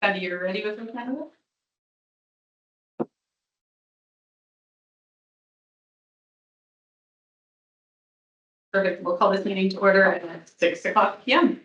Sandy, you're ready with the Canada? Perfect. We'll call this meeting to order at 6:00 p.m.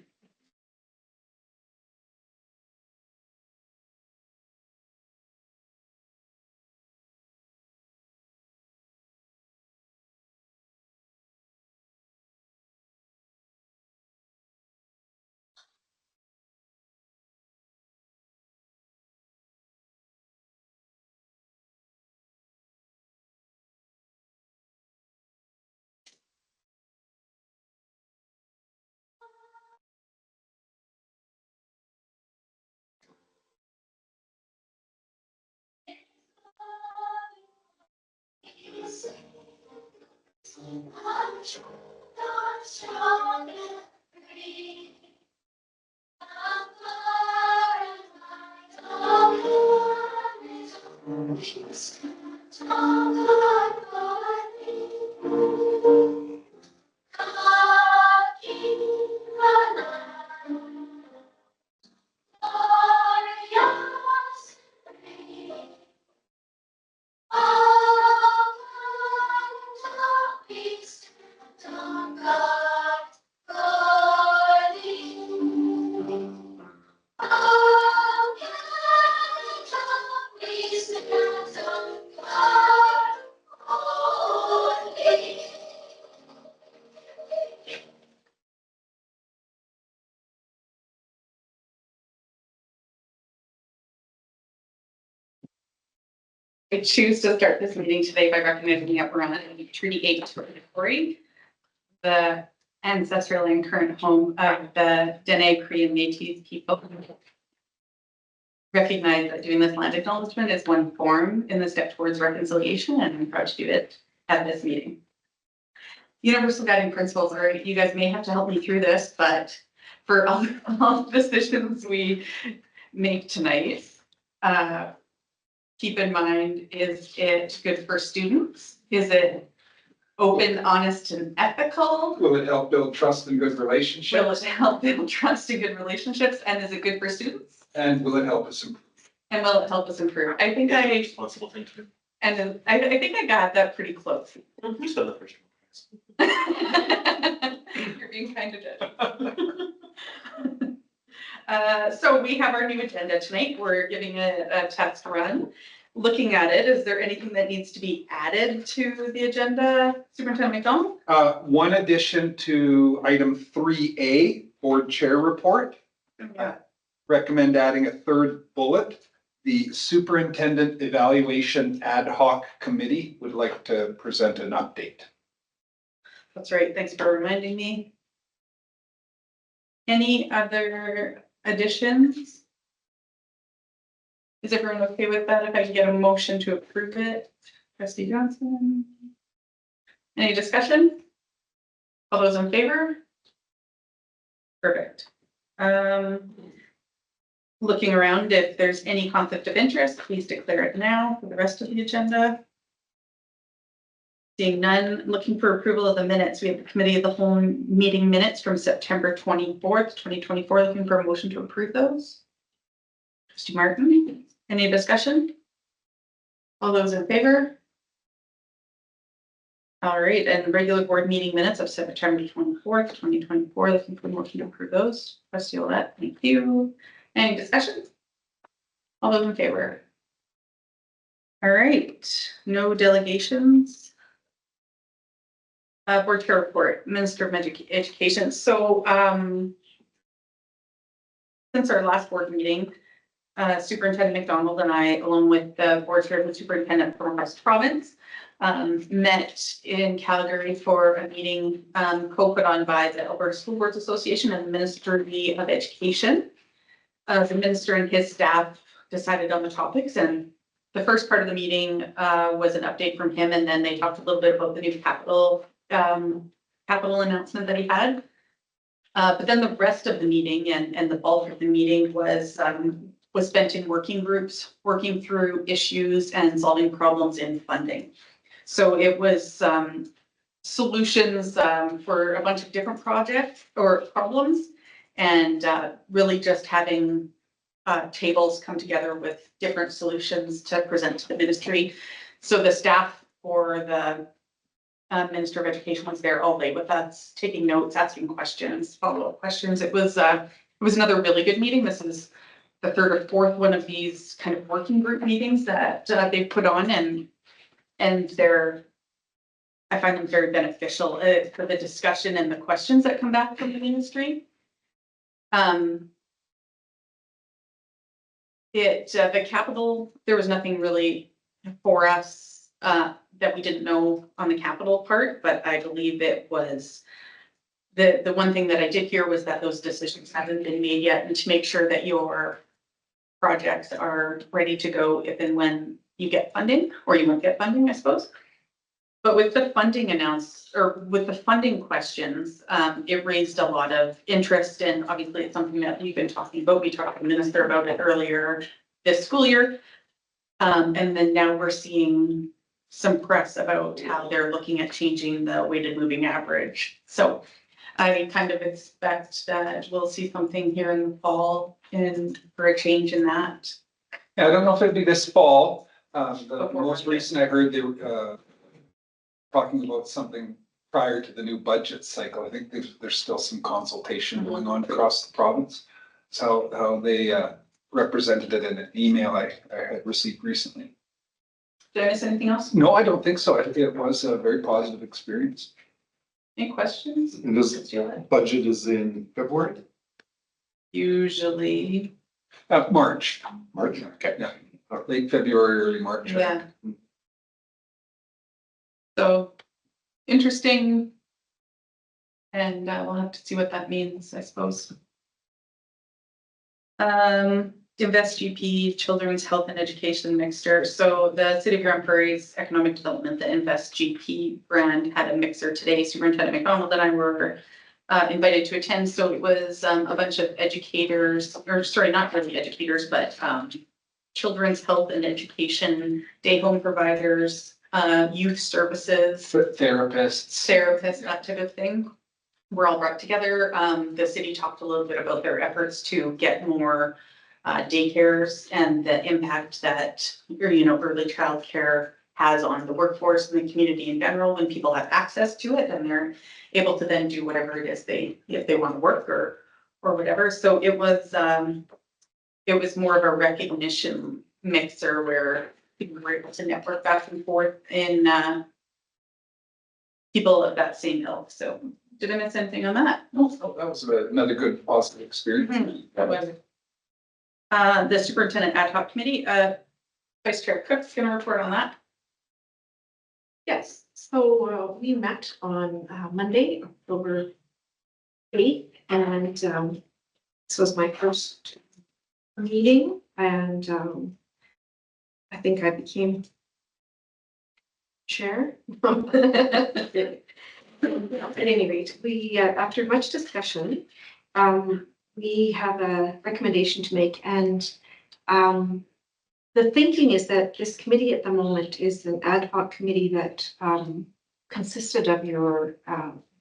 I choose to start this meeting today by recognizing the upper on Treaty 8 territory, the ancestral and current home of the Dene, Cree, and Métis people. Recognize that doing this land acknowledgement is one form in the step towards reconciliation, and I'm proud to do it at this meeting. Universal guiding principles are, you guys may have to help me through this, but for all the decisions we make tonight, keep in mind, is it good for students? Is it open, honest, and ethical? Will it help build trust and good relationships? Will it help build trust and good relationships? And is it good for students? And will it help us improve? And will it help us improve? I think I, Responsible thing to do. and then I think I got that pretty close. You said the first one. You're being kind to judge. So we have our new agenda tonight. We're giving a test run. Looking at it, is there anything that needs to be added to the agenda, Superintendent McDonald? One addition to item 3A, board chair report. Yeah. Recommend adding a third bullet. The superintendent evaluation ad hoc committee would like to present an update. That's right. Thanks for reminding me. Any other additions? Is everyone okay with that? If I can get a motion to approve it? Trustee Johnson? Any discussion? All those in favor? Perfect. Looking around, if there's any conflict of interest, please declare it now for the rest of the agenda. Seeing none, looking for approval of the minutes. We have the committee of the whole meeting minutes from September 24th, 2024. Looking for a motion to approve those. Trustee Martin, any discussion? All those in favor? All right, and regular board meeting minutes of September 24th, 2024. Looking for a motion to approve those. Trustee Olette, thank you. Any discussion? All those in favor? All right, no delegations. Board chair report, Minister of Education. So since our last board meeting, Superintendent McDonald and I, along with the board chair and the superintendent from West Province, met in Calgary for a meeting co-put on by the Alberta School Boards Association and the Ministry of Education. The minister and his staff decided on the topics, and the first part of the meeting was an update from him, and then they talked a little bit about the new capital announcement that he had. But then the rest of the meeting and the bulk of the meeting was spent in working groups, working through issues and solving problems in funding. So it was solutions for a bunch of different projects or problems, and really just having tables come together with different solutions to present to the ministry. So the staff for the Minister of Education was there all day with us, taking notes, asking questions, follow-up questions. It was another really good meeting. This is the third or fourth one of these kind of working group meetings that they've put on, and I find them very beneficial for the discussion and the questions that come back from the ministry. The capital, there was nothing really for us that we didn't know on the capital part, but I believe it was the one thing that I did hear was that those decisions haven't been made yet, and to make sure that your projects are ready to go if and when you get funding, or you won't get funding, I suppose. But with the funding with the funding questions, it raised a lot of interest, and obviously it's something that we've been talking about. We talked to the minister about it earlier this school year. And then now we're seeing some press about how they're looking at changing the weighted moving average. So I kind of expect that we'll see something here in the fall and for a change in that. Yeah, I don't know if it'd be this fall. The Before most budget. recent I heard, they were talking about something prior to the new budget cycle. I think there's still some consultation going on across the province. So how they represented it in an email I had received recently. Did I miss anything else? No, I don't think so. I think it was a very positive experience. Any questions? And this budget is in February, Usually, March, March? okay, yeah, late February, early March. yeah. So interesting. And we'll have to see what that means, I suppose. Invest GP Children's Health and Education Mixer. So the City of Grand Prairie's Economic Development, the Invest GP brand, had a mixer today. Superintendent McDonald and I were invited to attend. So it was a bunch of educators, or sorry, not really educators, but children's health and education, day home providers, youth services, therapists, that type of thing. We're all brought together. The city talked a little bit about their efforts to get more daycares and the impact that, early childcare has on the workforce and the community in general. When people have access to it, then they're able to then do whatever it is if they want to work or whatever. So it was more of a recognition mixer where people were able to network back and forth in people of that same ilk. So did I miss anything on that? No, that was another good positive experience. That was. The superintendent ad hoc committee, Vice Chair Cook's gonna report on that. Yes, so we met on Monday, October 8th, and this was my first meeting, and I think I became chair. At any rate, we, after much discussion, we have a recommendation to make, and the thinking is that this committee at the moment is an ad hoc committee that consisted of your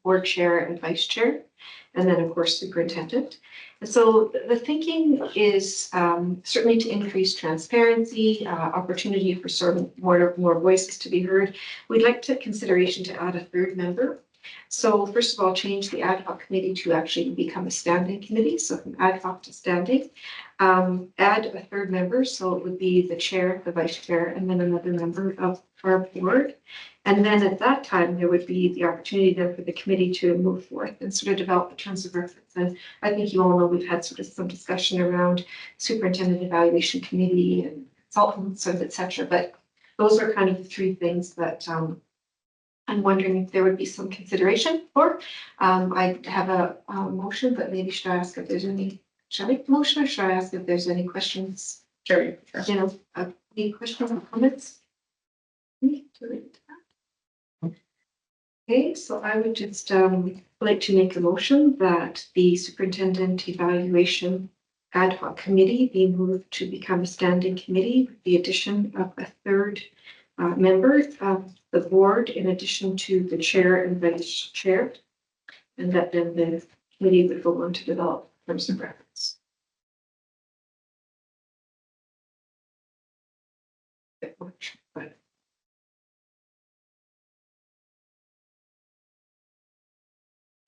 board chair and vice chair, and then of course superintendent. And so the thinking is certainly to increase transparency, opportunity for more voices to be heard. We'd like to consideration to add a third member. So first of all, change the ad hoc committee to actually become a standing committee, so from ad hoc to standing. Add a third member, so it would be the chair, the vice chair, and then another member of our board. And then at that time, there would be the opportunity then for the committee to move forth and sort of develop the terms of reference. And I think you all know we've had sort of some discussion around superintendent evaluation committee and consultants and et cetera. But those are kind of the three things that I'm wondering if there would be some consideration for. I have a motion, but maybe should I ask if there's any, should I make the motion or should I ask if there's any questions? Sure. Any questions or comments? Okay, so I would just like to make a motion that the superintendent evaluation ad hoc committee be moved to become a standing committee with the addition of a third member of the board in addition to the chair and vice chair, and that then the committee would go on to develop terms of reference.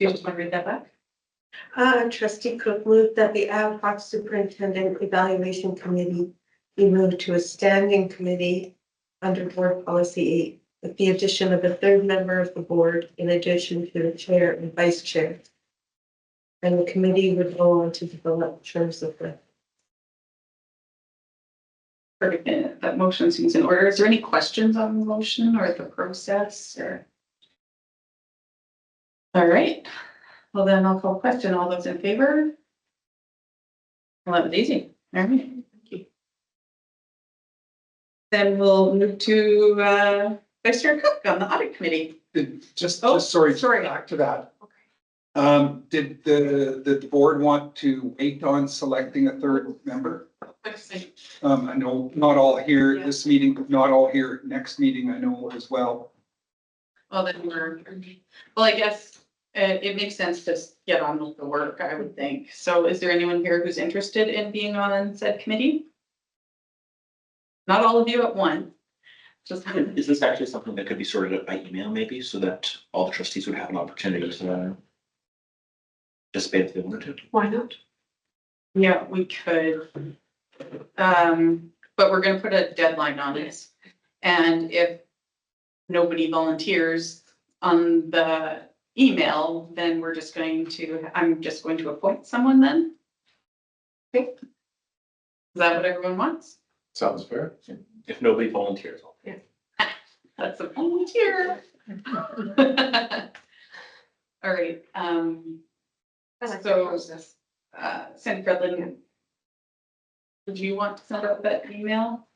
You just want to read that back? Trustee Cook moved that the ad hoc superintendent evaluation committee be moved to a standing committee under board policy 8, with the addition of a third member of the board in addition to the chair and vice chair. And the committee would go on to develop terms of the. Perfect. That motion seems in order. Is there any questions on the motion or the process or? All right, well then I'll call question. All those in favor? Well, that was easy. All right, thank you. Then we'll move to Vice Chair Cook on the audit committee. Just Oh, sorry, sorry. back to that. Did the board want to wait on selecting a third member? I know not all here this meeting, not all here next meeting, I know as well. Well, then well, I guess it makes sense to get on with the work, I would think. So is there anyone here who's interested in being on said committee? Not all of you at once. Just Is this actually something that could be sorted out by email maybe, so that all the trustees would have an opportunity to participate if they wanted to? Why not? yeah, we could. But we're gonna put a deadline on it. And if nobody volunteers on the email, then I'm just going to appoint someone then. Okay. Is that what everyone wants? Sounds fair. If nobody volunteers. That's a volunteer. All right, I like the So- process. Sandy Fredlin. Would you want to send out that email?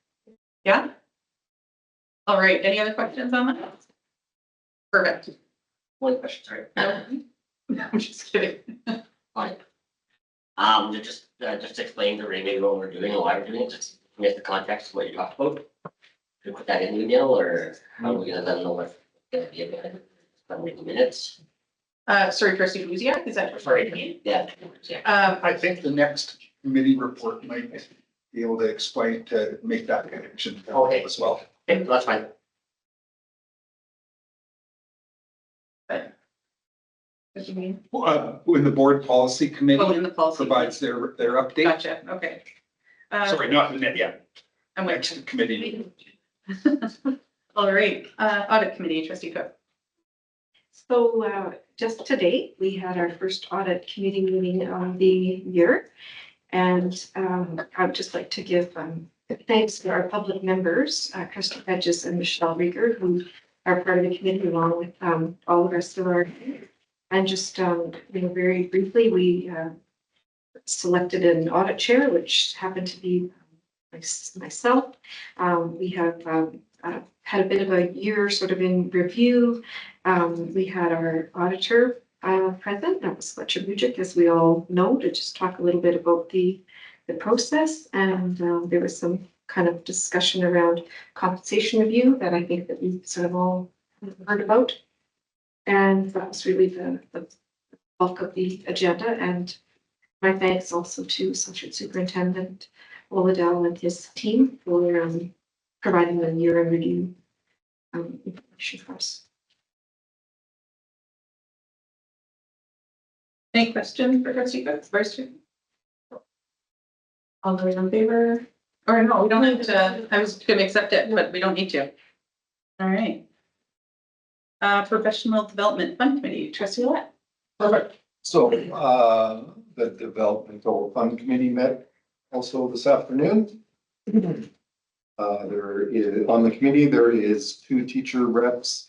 Yeah? All right, any other questions on that? Perfect. One question, sorry. No, I'm just kidding. Fine. Just explain to Ray maybe what we're doing and why we're doing it, just get the context of what you talked about. To put that in the email or how are we gonna then know what's gonna be in it? The minutes? Sorry, trustee Buziak, is that? Sorry, yeah. I think the next committee report might be able to explain, to make that connection Okay. as well. Okay, that's fine. When the board policy Oh, committee in the policy. provides their update, Gotcha, okay. sorry, not the net yet, I'm next with committee. All right, audit committee, trustee Cook. So just today, we had our first audit committee meeting of the year. And I'd just like to give thanks to our public members, Christy Hedges and Michelle Rieger, who are part of the committee along with all the rest of our. And just, very briefly, we selected an audit chair, which happened to be myself. We have had a bit of a year sort of in review. We had our auditor present, that was Fletcher Bujic, as we all know, to just talk a little bit about the process. And there was some kind of discussion around compensation review that I think that we sort of all heard about. And that was really the bulk of the agenda. And my thanks also to Associate Superintendent Oladell and his team for providing the year in review information for us. Any questions for trustee Cook, vice chair? All those in favor? Or no, we don't need to, I was gonna accept it, but we don't need to. All right. Professional Development Fund Committee, trustee Willett. Perfect. So, the Developmental Fund Committee met also this afternoon. There is, on the committee, there is 2 teacher reps,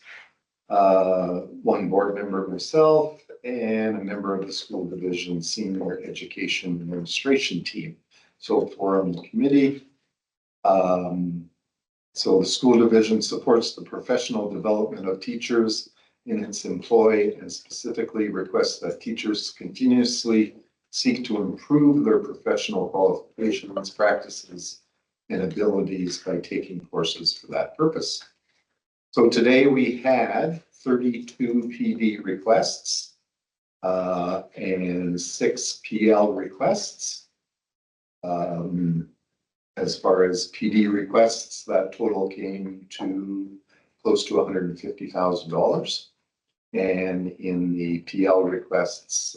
1 board member myself, and a member of the school division senior education administration team. So for on the committee, so the school division supports the professional development of teachers in its employ and specifically requests that teachers continuously seek to improve their professional qualifications, practices, and abilities by taking courses for that purpose. So today we had 32 PD requests and 6 PL requests. As far as PD requests, that total came to close to $150,000. And in the PL requests,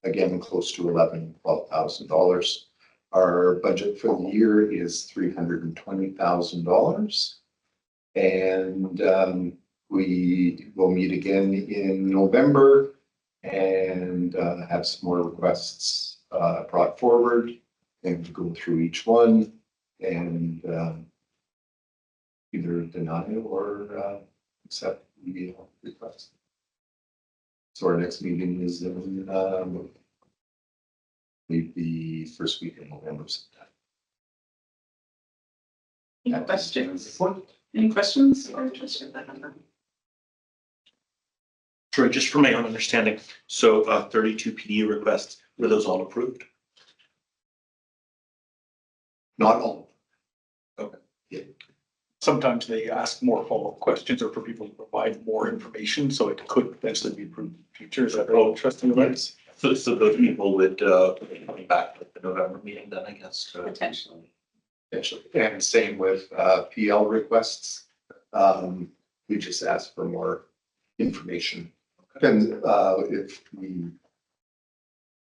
again, close to $12,000. Our budget for the year is $320,000. And we will meet again in November and have some more requests brought forward and go through each one and either deny or accept the request. So our next meeting is in the first week in November. Any questions? Any questions? Or just that number? Sure, just for my own understanding, so 32 PD requests, were those all approved? Not all. Sometimes they ask more follow-up questions or for people to provide more information, so it could potentially be approved in the future. Is that all interesting? Yes. So those people would be coming back at the November meeting then, I guess. Potentially. And same with PL requests. We just ask for more information. And if the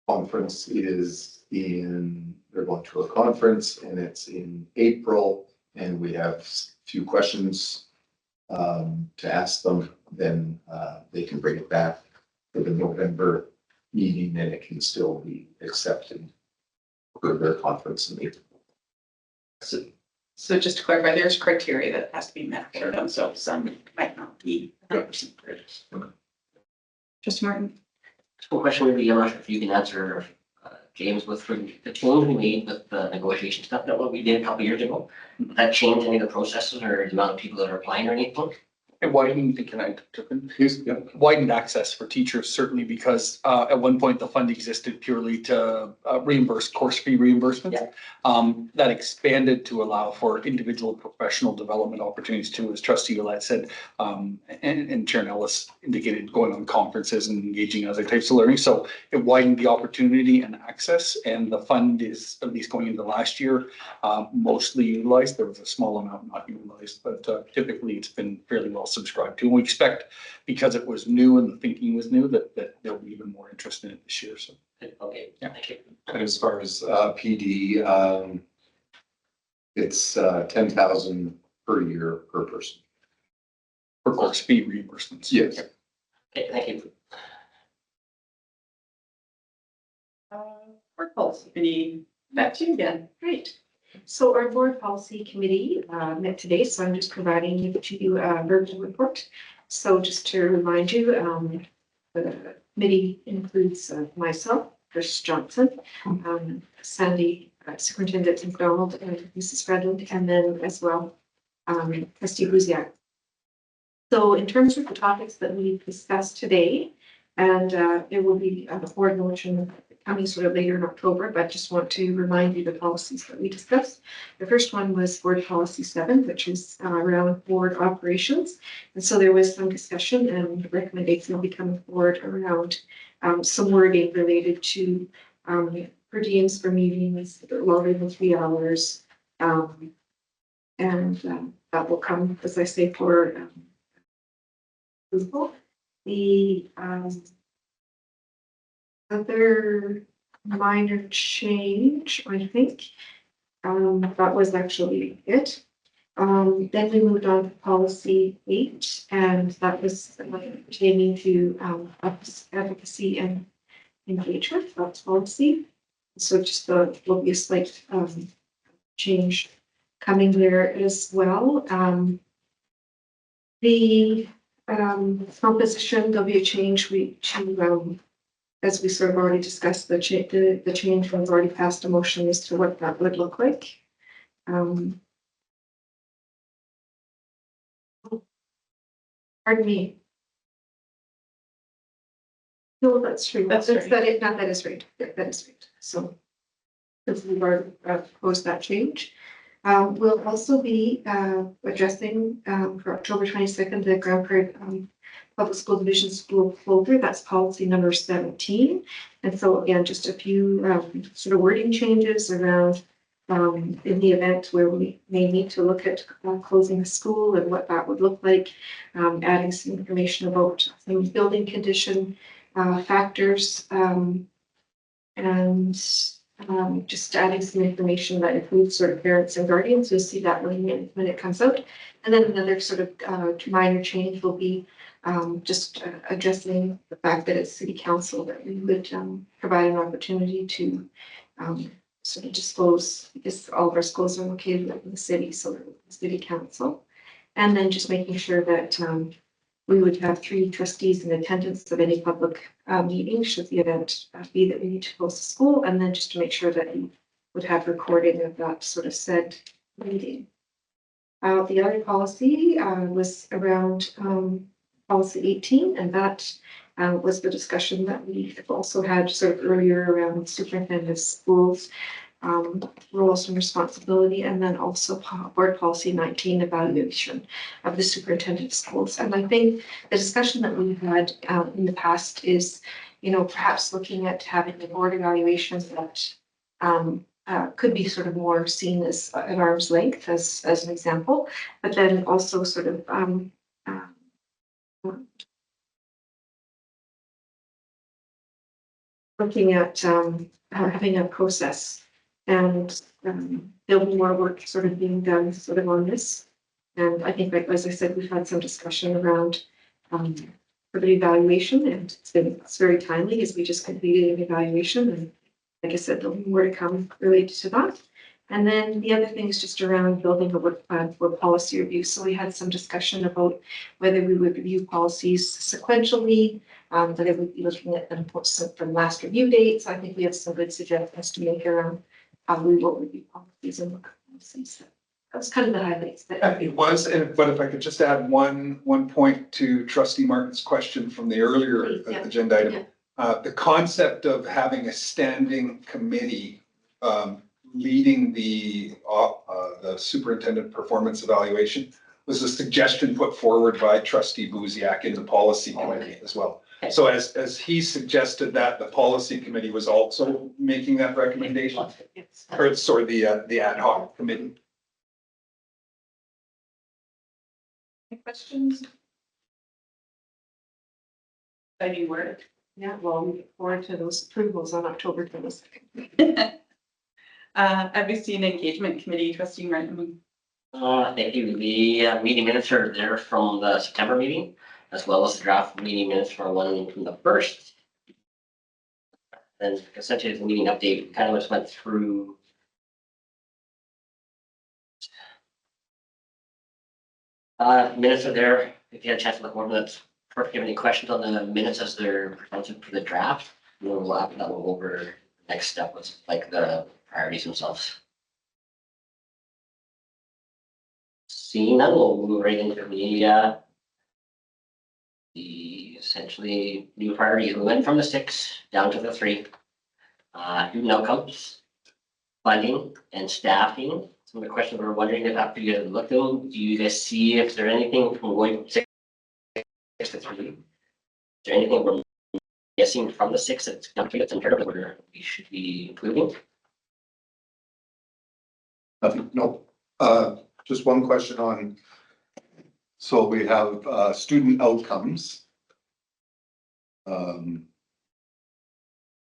conference is they're going to a conference and it's in April and we have a few questions to ask them, then they can bring it back for the November meeting and it can still be accepted for their conference in April. So just to clarify, there's criteria that has to be met for them, so some might not be 100% approved. Trustee Martin? So question maybe, I'm not sure if you can answer, James, with the change we made with the negotiation stuff, that what we did a couple years ago. Did that change any of the processes or the amount of people that are applying or anything? It widened, can I jump in? Yeah. Widened access for teachers, certainly because at one point the fund existed purely to reimburse course fee reimbursements. That expanded to allow for individual professional development opportunities too, as trustee Ouellette said, and Chair Ellis indicated, going on conferences and engaging in other types of learning. So it widened the opportunity and access, and the fund is, at least going into last year, mostly utilized. There was a small amount not utilized, but typically it's been fairly well subscribed to. And we expect, because it was new and the thinking was new, that there'll be even more interest in it this year. So Okay, Yeah. thank you. And as far as PD, it's 10,000 per year per person. for course fee reimbursements. Yes. Okay, thank you. Board policy committee, back to you again. Great. So our board policy committee met today, so I'm just providing you a verbal report. So just to remind you, the committee includes myself, Chris Johnson, Sandy, Superintendent McDonald, and Mrs. Redland, and then as well, trustee Buziak. So in terms of the topics that we discussed today, and there will be a board motion coming sort of later in October, but just want to remind you the policies that we discussed. The first one was board policy 7, which is around board operations. And so there was some discussion and recommendation will be coming forward around some wording related to per diems for meetings longer than 3 hours. And that will come, as I say, for approval. The other minor change, I think, that was actually it. Then we moved on to policy 8, and that was pertaining to advocacy and engagement. That's policy. So just will be a slight change coming there as well. The composition, there'll be a change as we sort of already discussed, the change was already passed a motion as to what that would look like. Pardon me. No, that's true. That's right. That is right. That is right. So if we've already proposed that change. We'll also be addressing for October 22nd, the Grand Prairie Public School Division school closure. That's policy number 17. And so again, just a few sort of wording changes around in the event where we may need to look at closing a school and what that would look like, adding some information about some building condition factors, and just adding some information that includes sort of parents and guardians. You'll see that when it comes out. And then another sort of minor change will be just addressing the fact that it's city council that we would provide an opportunity to sort of disclose, because all of our schools are located in the city, so the city council. And then just making sure that we would have 3 trustees in attendance of any public meeting should the event be that we need to close the school, and then just to make sure that we would have recording of that sort of said meeting. The other policy was around policy 18, and that was the discussion that we also had sort of earlier around superintendent of schools roles and responsibility, and then also board policy 19, evaluation of the superintendent of schools. And I think the discussion that we've had in the past is, perhaps looking at having the board evaluations that could be sort of more seen as at arm's length as an example, but then also sort of looking at having a process, and there'll be more work sort of being done sort of on this. And I think, like, as I said, we've had some discussion around for the evaluation, and it's very timely as we just completed an evaluation. And like I said, there'll be more to come related to that. And then the other thing is just around building a work plan for policy review. So we had some discussion about whether we would review policies sequentially, whether we'd be looking at them from last review dates. I think we have some good suggestions to make around how we will review policies and look at policies. That was kind of the highlights. It was, but if I could just add one point to Trustee Martin's question from the earlier Yeah. agenda item. Yeah. The concept of having a standing committee leading the superintendent performance evaluation was a suggestion put forward by Trustee Buziak in the policy committee as well. So as he suggested that, the policy committee was also making that recommendation, or sorry, the ad hoc committee. Any questions? Exciting work. Yeah, well, we look forward to those approvals on October 22nd. Advocacy and Engagement Committee, Trustee Martin. Thank you. The meeting minutes are there from the September meeting, as well as the draft meeting minutes for one from the first. And essentially, the meeting update kind of just went through minutes are there. If you had a chance to look over that, if you have any questions on the minutes as they're presented for the draft, we'll have that one over. Next step was like the priorities themselves. Seeing none, we'll move right into the essentially new priorities. We went from the 6 down to the 3. Student outcomes, funding, and staffing. Some of the questions we're wondering if after you guys looked at them, do you guys see if there's anything from going from 6 to 3? Is there anything we're missing from the 6 that's down to that's imperative where we should be including? Nothing, no. Just one question on, so we have student outcomes. And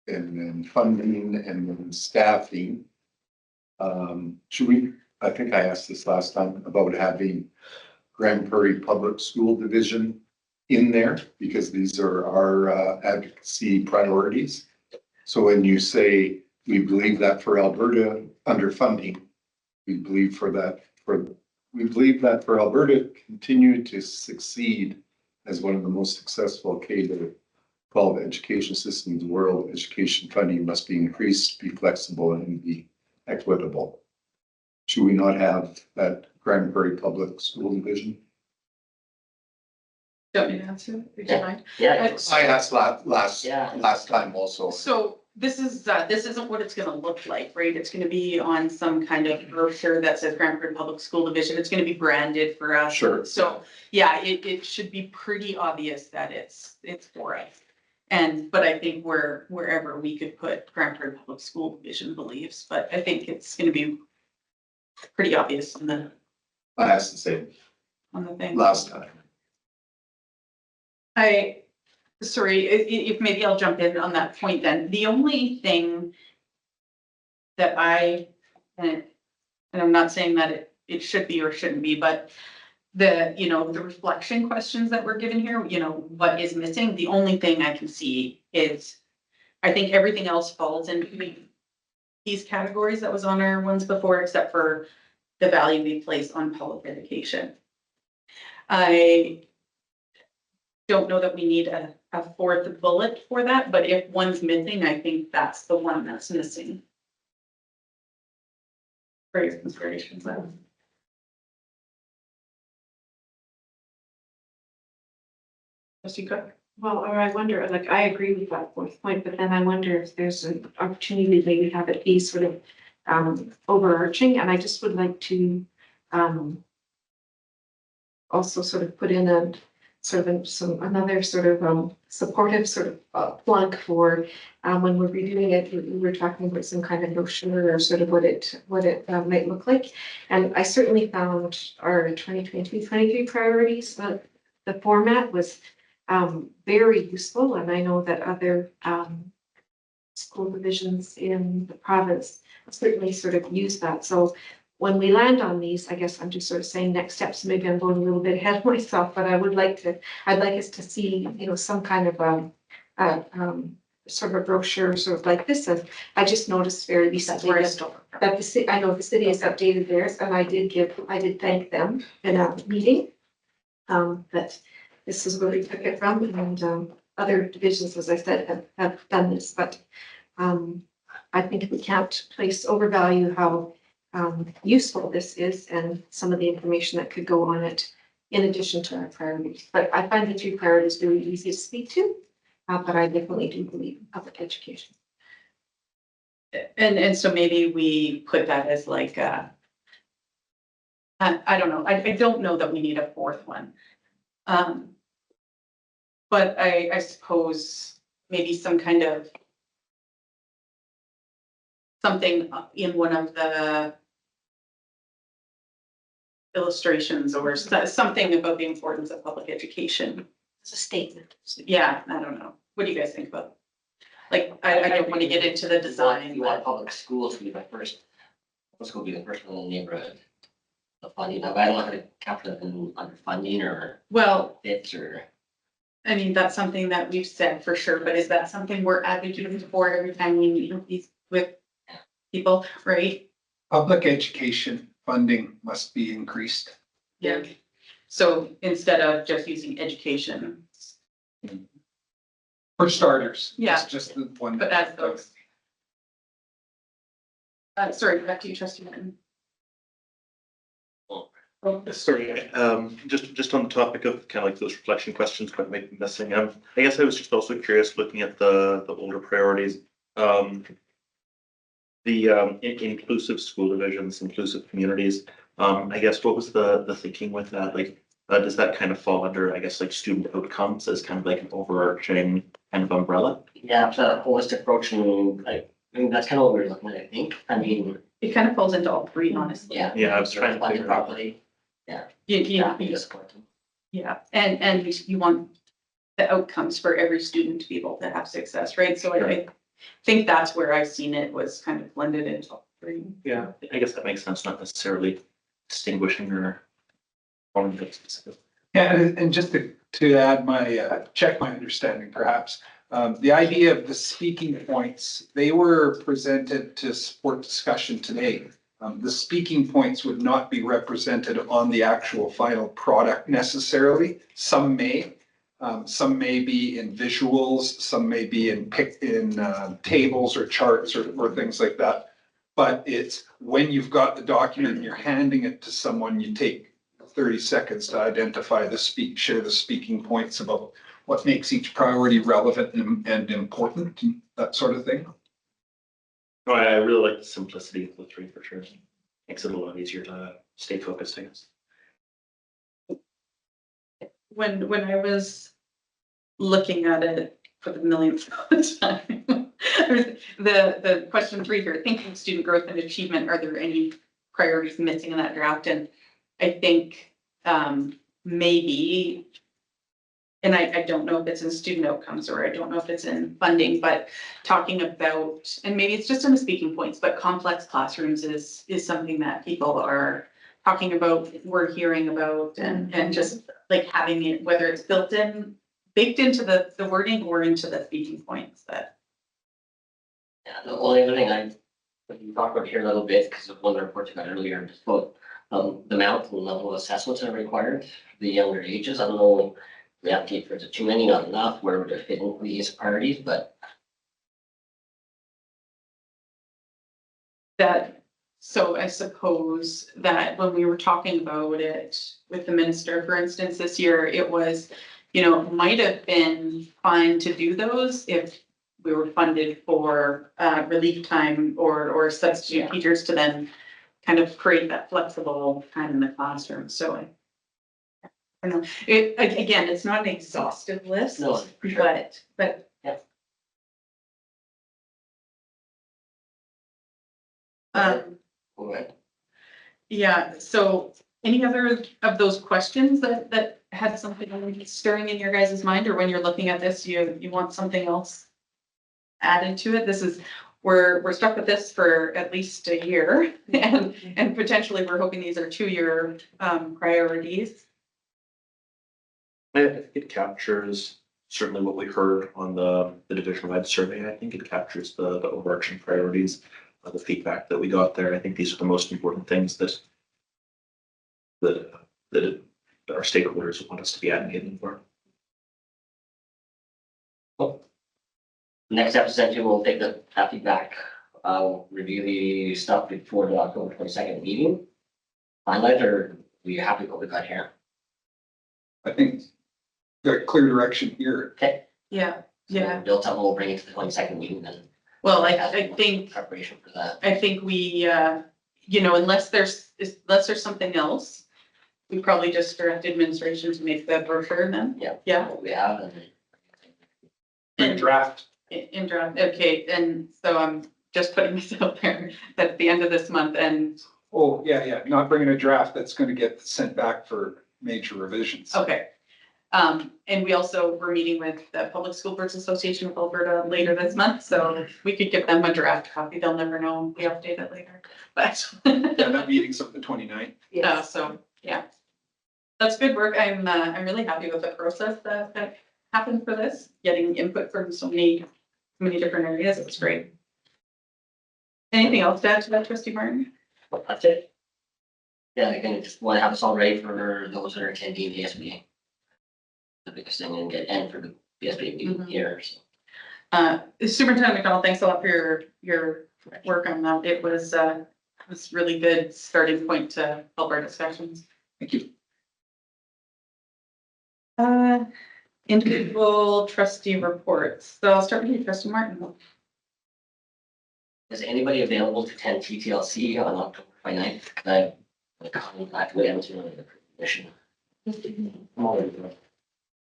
then funding and then staffing. Should we, I think I asked this last time about having Grand Prairie Public School Division in there, because these are our advocacy priorities. So when you say we believe that for Alberta underfunding, we believe that for Alberta to continue to succeed as one of the most successful K-12 education systems in the world, education funding must be increased, be flexible, and be equitable. Should we not have that Grand Prairie Public School Division? Don't need to answer, would you mind? Yeah. I asked last Yeah. time also. So this isn't what it's gonna look like, right? It's gonna be on some kind of brochure that says Grand Prairie Public School Division. It's gonna be branded for us. Sure. So, yeah, it should be pretty obvious that it's for us. but I think wherever we could put Grand Prairie Public School Division believes, but I think it's gonna be pretty obvious on I asked the same the thing. last time. Sorry, if maybe I'll jump in on that point then. The only thing that and I'm not saying that it should be or shouldn't be, but the reflection questions that we're given here, what is missing? The only thing I can see is, I think everything else falls into these categories that was on our ones before, except for the value we place on public education. I don't know that we need a fourth bullet for that, but if one's missing, I think that's the one that's missing. For your considerations. Trustee Cook? Well, or I wonder, like, I agree with that fourth point, but then I wonder if there's an opportunity to maybe have it be sort of overarching, and I just would like to also sort of put in a sort of another sort of supportive sort of plug for when we're reviewing it, we were talking about some kind of brochure or sort of what it might look like. And I certainly found our 2022-23 priorities, the format was very useful, and I know that other school divisions in the province certainly sort of use that. So when we land on these, I guess I'm just sort of saying next steps. Maybe I'm going a little bit ahead of myself, but I'd like us to see, some kind of sort of a brochure, sort of like this. And I just noticed very recently that the city, I know the city has updated theirs, and I did thank them in a meeting. That this is where we took it from, and other divisions, as I said, have done this, but I think we can't overvalue how useful this is and some of the information that could go on it in addition to our priorities. But I find the three priorities really easy to speak to, but I definitely do believe in public education. And so maybe we put that as like I don't know. I don't know that we need a fourth one. But I suppose maybe some kind of something in one of the illustrations or something about the importance of public education. It's a statement. Yeah, I don't know. What do you guys think about? Like, I don't want to get into the design. You want public schools to be the first, public school be the first one in the neighborhood. The funding, I don't want to capture that in under funding or Well, bits or. I mean, that's something that we've said for sure, but is that something we're advocating for every time we meet with people, right? Public education funding must be increased. Yeah. So instead of just using education, For starters. Yeah. It's just the one. but as those. Sorry, back to you, Trustee Martin. Sorry, just on the topic of kind of like those reflection questions that might be missing. I guess I was just also curious looking at the older priorities. Inclusive school divisions, inclusive communities. I guess what was the thinking with that? Like, does that kind of fall under, I guess, like student outcomes as kind of like an overarching kind of umbrella? Yeah, it's a holistic approach and I mean, that's kind of what we're looking at, I think. I mean, It kind of falls into all three, honestly. yeah. Yeah, I was trying to Funded think. properly. You yeah, and you want the outcomes for every student to be able to have success, right? So I think that's where I've seen it was kind of blended into all three. Yeah, I guess that makes sense, not necessarily distinguishing or forming it specific. Yeah, and just to add check my understanding perhaps, the idea of the speaking points, they were presented to support discussion today. The speaking points would not be represented on the actual final product necessarily. Some may be in visuals, some may be in tables or charts or things like that. But it's when you've got the document and you're handing it to someone, you take 30 seconds to identify share the speaking points about what makes each priority relevant and important, and that sort of thing. No, I really like the simplicity of the three for sure. Makes it a lot easier to stay focused, I guess. When I was looking at it, for the millionth time. The question 3 here, thinking student growth and achievement, are there any priorities missing in that draft? And I think, maybe, and I don't know if it's in student outcomes or I don't know if it's in funding, but talking about, and maybe it's just in the speaking points, but complex classrooms is something that people are talking about, we're hearing about, and just like having it, whether it's baked into the wording or into the speaking points that. Yeah, the only other thing we talked about here a little bit, because of one of the reports I got earlier, just about the amount and level of assessments that are required for the younger ages. I don't know, we advocate for too many, not enough, where would it fit into these priorities, but That, so I suppose that when we were talking about it with the minister, for instance, this year, it was, might have been fine to do those if we were funded for relief time or substitute teachers to then kind of create that flexible time in the classroom. So I don't know, again, it's not an exhaustive list, no, for sure. but. Yeah. Go ahead. Yeah, so any other of those questions that had something stirring in your guys' mind, or when you're looking at this, you want something else added to it? This is, we're stuck with this for at least a year, and potentially we're hoping these are 2-year priorities. I think it captures certainly what we heard on the division-wide survey. I think it captures the overarching priorities, the feedback that we got there. I think these are the most important things that our stakeholders want us to be advocating for. Next step, essentially, we'll take that feedback, review the stuff before the October 22nd meeting. Finalize, or we happy with what we got here? I think got clear direction here. Okay. Yeah, yeah. Build something, we'll bring it to the 22nd meeting then. Well, I think, Preparation for that. I think we, unless there's something else, we probably just direct administration to make the brochure then. Yeah. Yeah. What we have and And Draft. in draft, okay, and so I'm just putting this out there that at the end of this month and, Oh, yeah, not bringing a draft that's gonna get sent back for major revisions. okay. And we also, we're meeting with the Public School Boards Association of Alberta later this month, so we could give them a draft copy, they'll never know, we update it later, but. Yeah, that meeting's on the 29th. So, yeah. That's good work, I'm really happy with the process that happened for this, getting input from so many different areas, it was great. Anything else to add to that, Trustee Martin? that's it. Yeah, again, just want to have us all ready for those that are attending the SBA. The biggest thing and for the SBA meeting here, so. Superintendent McDonald, thanks a lot for your work on that. It was really good starting point to help our discussions. Thank you. Individual trustee reports. So I'll start with you, Trustee Martin. Is anybody available to attend TTLC on October 29th? Could I contact with them to the commission?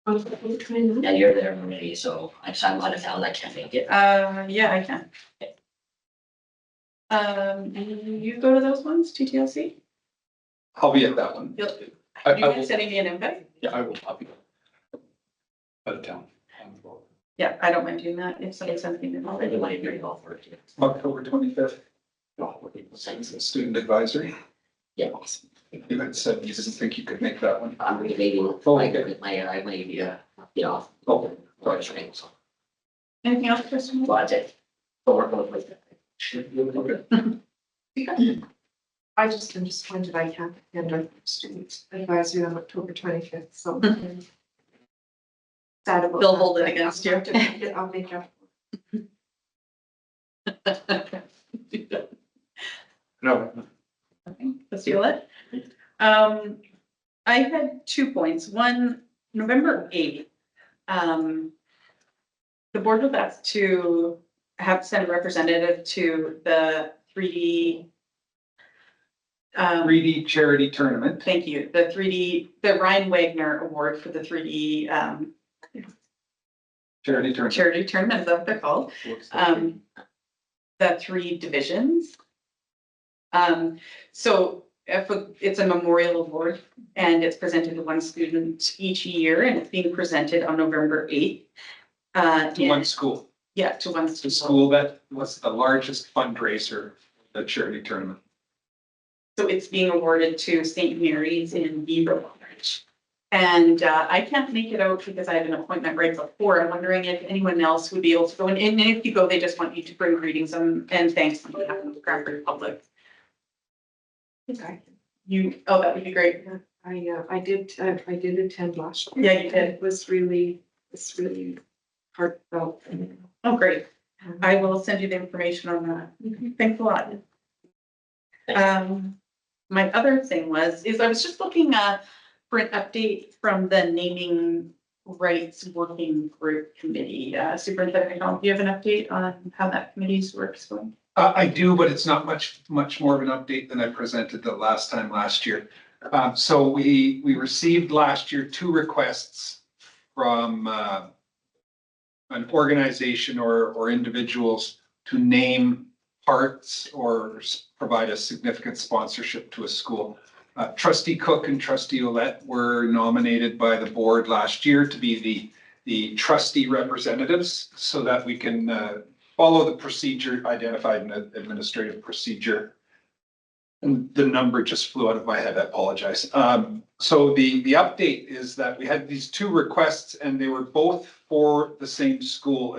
Yeah, you're there already, so I'm out of town, I can't make it. Yeah, I can. You go to those ones, TTLC? I'll be at that one. You'll, I you will, mind sending me an invite? yeah, I will not be out of town. Yeah, I don't mind doing that if somebody sends me an invite. Everybody very well for it. October 25th, Thanks. student advisory. Yeah. You had said you didn't think you could make that one. I'm relating, I may be, get off. Oh, Sorry, sorry, so. Anything else, Trustee? Well, that's it. So we're going to. Should be okay. I'm just disappointed I can't attend our student advisory on October 25th, so. Sad about They'll that, hold it but against I'll you. have to- I'll make up. No. Okay, let's seal it. I had 2 points. One, November 8th. The board was asked to send a representative to the 3D. 3D charity tournament. Thank you, the Ryan Wagner Award for the 3D Charity tournament. charity tournament, is that what they're called? The 3 divisions. So if it's a memorial award and it's presented to one student each year and it's being presented on November 8th. To one school, Yeah, to one the school. school that was the largest fundraiser, the charity tournament. So it's being awarded to St. Mary's in Beaver Lodge. And I can't make it out because I have an appointment right before. I'm wondering if anyone else would be able to go. And if you go, they just want you to bring greetings and thanks on behalf of the Cranberry Public. Okay. Oh, that would be great. I did attend last year. Yeah, you did. It was really heartfelt. Oh, great. I will send you the information on that. Thanks a lot. My other thing is I was just looking for an update from the naming rights working group committee. Superintendent McDonald, do you have an update on how that committee's work is going? I do, but it's not much more of an update than I presented the last year. So we received last year 2 requests from an organization or individuals to name parts or provide a significant sponsorship to a school. Trustee Cook and Trustee Ouellette were nominated by the board last year to be the trustee representatives so that we can follow the procedure identified in the administrative procedure. And the number just flew out of my head, I apologize. So the update is that we had these 2 requests and they were both for the same school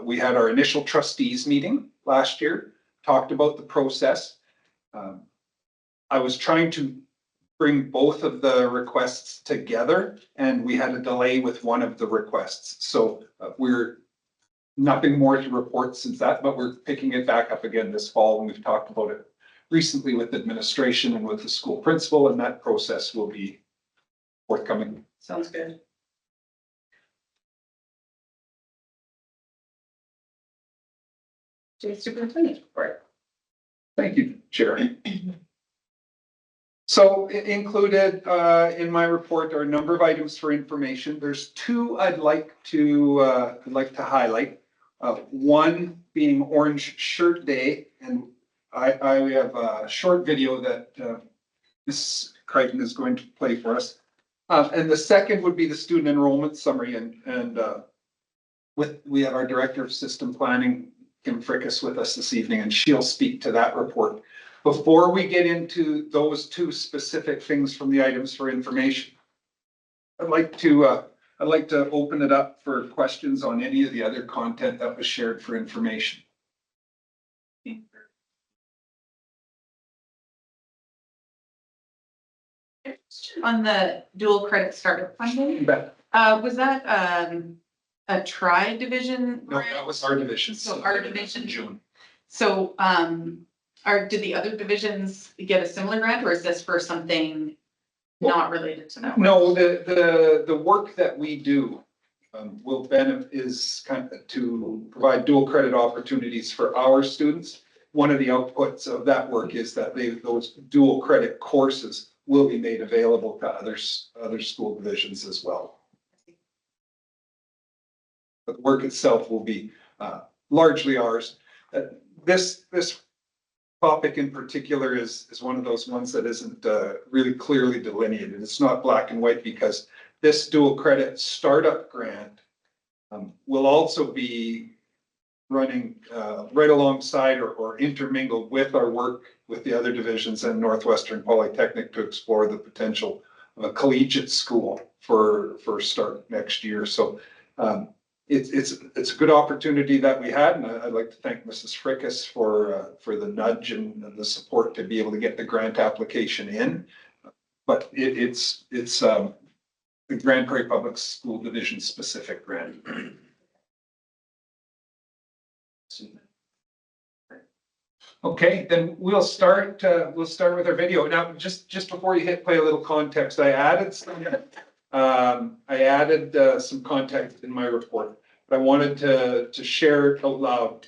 we had our initial trustees meeting last year, talked about the process. I was trying to bring both of the requests together and we had a delay with one of the requests. So we're nothing more to report since that, but we're picking it back up again this fall and we've talked about it recently with administration and with the school principal, and that process will be forthcoming. Sounds good. Superintendent's report. Thank you, Chair. So included in my report are a number of items for information. There's 2 I'd like to highlight. One being Orange Shirt Day, and I have a short video that Ms. Crichton is going to play for us. And the second would be the student enrollment summary, and we have our Director of System Planning, Kim Frickus, with us this evening, and she'll speak to that report. Before we get into those 2 specific things from the items for information, I'd like to open it up for questions on any of the other content that was shared for information. On the dual credit startup funding, was that a tri-division? No, that was our division. So our division. In June. So did the other divisions get a similar grant or is this for something not related to that? No, the work that we do will benefit is kind of to provide dual credit opportunities for our students. One of the outputs of that work is that those dual credit courses will be made available to other school divisions as well. But the work itself will be largely ours. This topic in particular is one of those ones that isn't really clearly delineated. It's not black and white because this dual credit startup grant will also be running right alongside or intermingled with our work with the other divisions and Northwestern Polytechnic to explore the potential of a collegiate school for start next year. So it's a good opportunity that we had, and I'd like to thank Mrs. Frickus for the nudge and the support to be able to get the grant application in. But it's the Grand Prairie Public School Division specific grant. Okay, then we'll start with our video. Now, just before you hit play, a little context. I added some context in my report, but I wanted to share it out loud.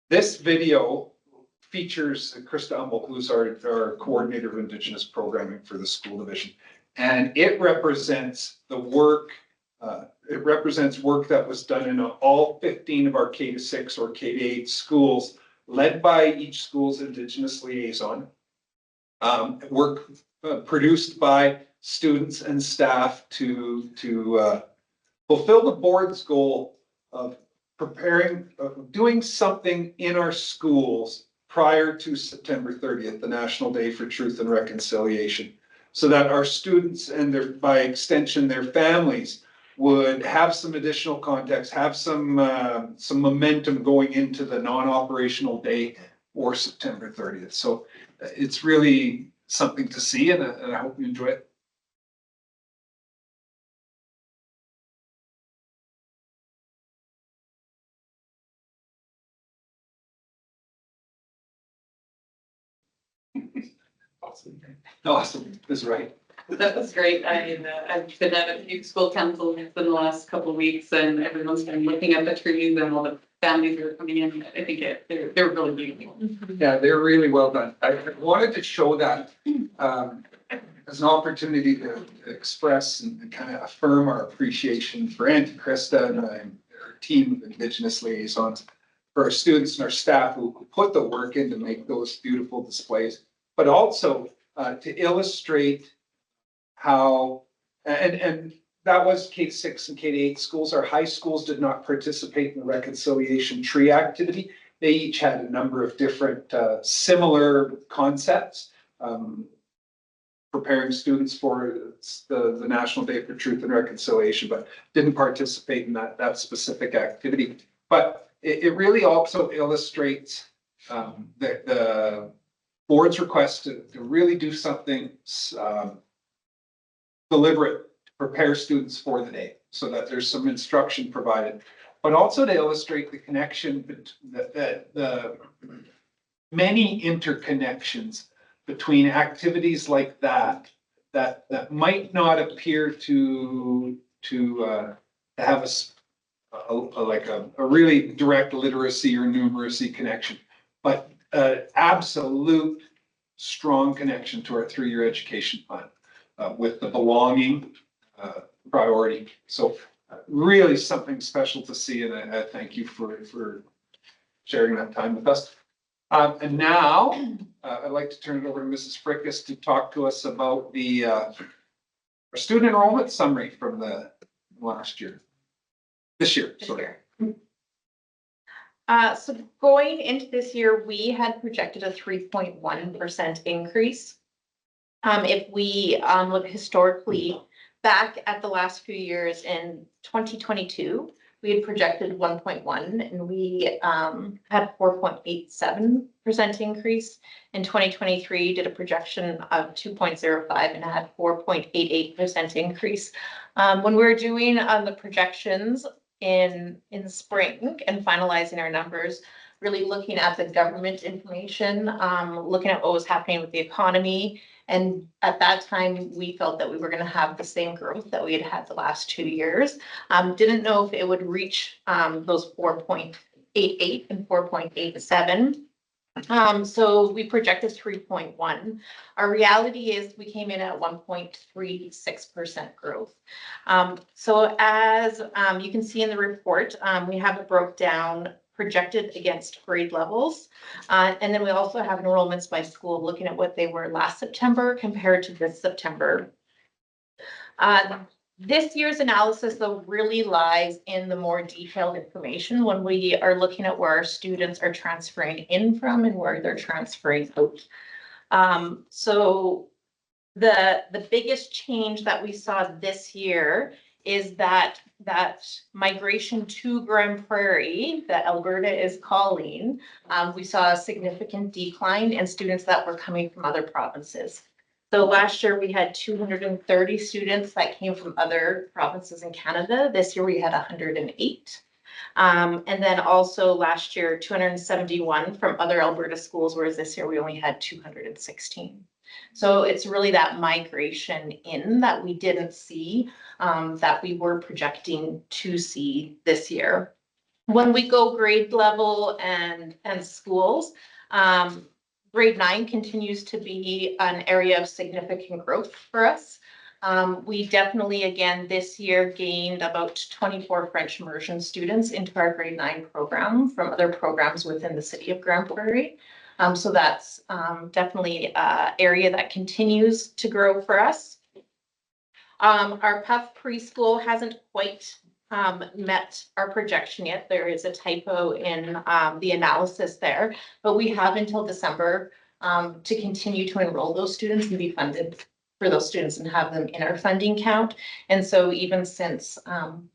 This video features Krista Humboldt, who's our coordinator of Indigenous programming for the school division. And it represents the work it represents work that was done in all 15 of our K-6 or K-8 schools, led by each school's Indigenous liaison. Work produced by students and staff to fulfill the board's goal of doing something in our schools prior to September 30th, the National Day for Truth and Reconciliation, so that our students and by extension, their families would have some additional context, have some momentum going into the non-operational day or September 30th. So it's really something to see, and I hope you enjoy it. Awesome, that's right. That was great. I've been at a few school councils in the last couple of weeks, and everyone's been looking at the trees and all the families are coming in. I think they're really beautiful. Yeah, they're really well done. I wanted to show that as an opportunity to express and kind of affirm our appreciation for Auntie Krista and her team of Indigenous liaisons, for our students and our staff who put the work in to make those beautiful displays, but also to illustrate how, and that was K-6 and K-8 schools. Our high schools did not participate in the reconciliation tree activity. They each had a number of different similar concepts, preparing students for the National Day for Truth and Reconciliation, but didn't participate in that specific activity. But it really also illustrates the board's request to really do something deliberate to prepare students for the day, so that there's some instruction provided, but also to illustrate the connection, the many interconnections between activities like that might not appear to have a really direct literacy or numeracy connection, but absolute strong connection to our 3-year education plan. With the belonging priority. So really something special to see, and I thank you for sharing that time with us. And now I'd like to turn it over to Mrs. Frickus to talk to us about the our student enrollment summary from the this year, sorry. So going into this year, we had projected a 3.1% increase. If we look historically back at the last few years, in 2022, we had projected 1.1 and we had 4.87% increase. In 2023, did a projection of 2.05 and had 4.88% increase. When we were doing the projections in spring and finalizing our numbers, really looking at the government information, looking at what was happening with the economy. And at that time, we felt that we were going to have the same growth that we had had the last 2 years. Didn't know if it would reach those 4.88 and 4.87. So we projected 3.1. Our reality is we came in at 1.36% growth. So as you can see in the report, we have it broke down, projected against grade levels. And then we also have enrollments by school, looking at what they were last September compared to this September. This year's analysis, though, really lies in the more detailed information when we are looking at where our students are transferring in from and where they're transferring out. So the biggest change that we saw this year is that migration to Grand Prairie that Alberta is calling. We saw a significant decline in students that were coming from other provinces. So last year we had 230 students that came from other provinces in Canada. This year we had 108. And then also last year, 271 from other Alberta schools, whereas this year we only had 216. So it's really that migration in that we didn't see, that we were projecting to see this year. When we go grade level and schools, grade 9 continues to be an area of significant growth for us. We definitely, again, this year gained about 24 French immersion students into our grade 9 program from other programs within the city of Grand Prairie. So that's definitely an area that continues to grow for us. Our Puff preschool hasn't quite met our projection yet. There is a typo in the analysis there, but we have until December to continue to enroll those students and be funded for those students and have them in our funding count. And so even since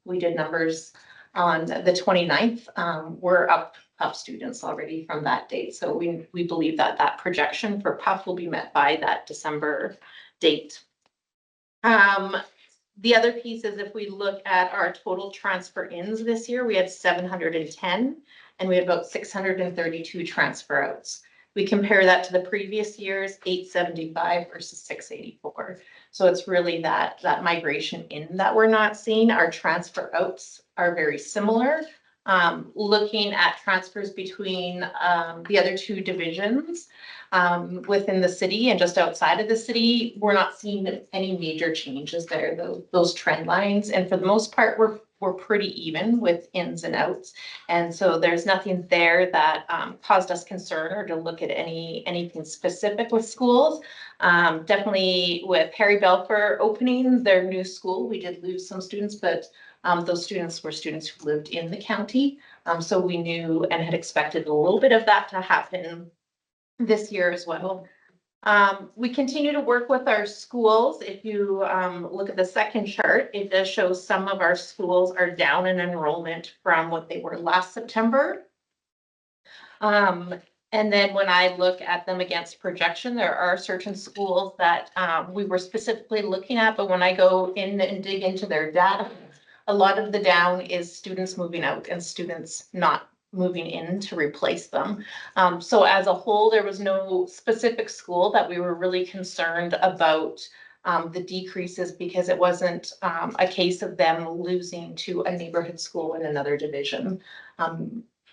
we did numbers on the 29th, we're up students already from that date. So we believe that that projection for Puff will be met by that December date. The other piece is if we look at our total transfer ins this year, we had 710 and we had about 632 transfer outs. We compare that to the previous year's 875 versus 684. So it's really that migration in that we're not seeing. Our transfer outs are very similar. Looking at transfers between the other two divisions within the city and just outside of the city, we're not seeing any major changes there, those trend lines. And for the most part, we're pretty even with ins and outs. And so there's nothing there that caused us concern or to look at anything specific with schools. Definitely with Harry Belfer opening their new school, we did lose some students, but those students were students who lived in the county. So we knew and had expected a little bit of that to happen this year as well. We continue to work with our schools. If you look at the second chart, it does show some of our schools are down in enrollment from what they were last September. And then when I look at them against projection, there are certain schools that we were specifically looking at, but when I go in and dig into their data, a lot of the down is students moving out and students not moving in to replace them. So as a whole, there was no specific school that we were really concerned about the decreases because it wasn't a case of them losing to a neighborhood school in another division.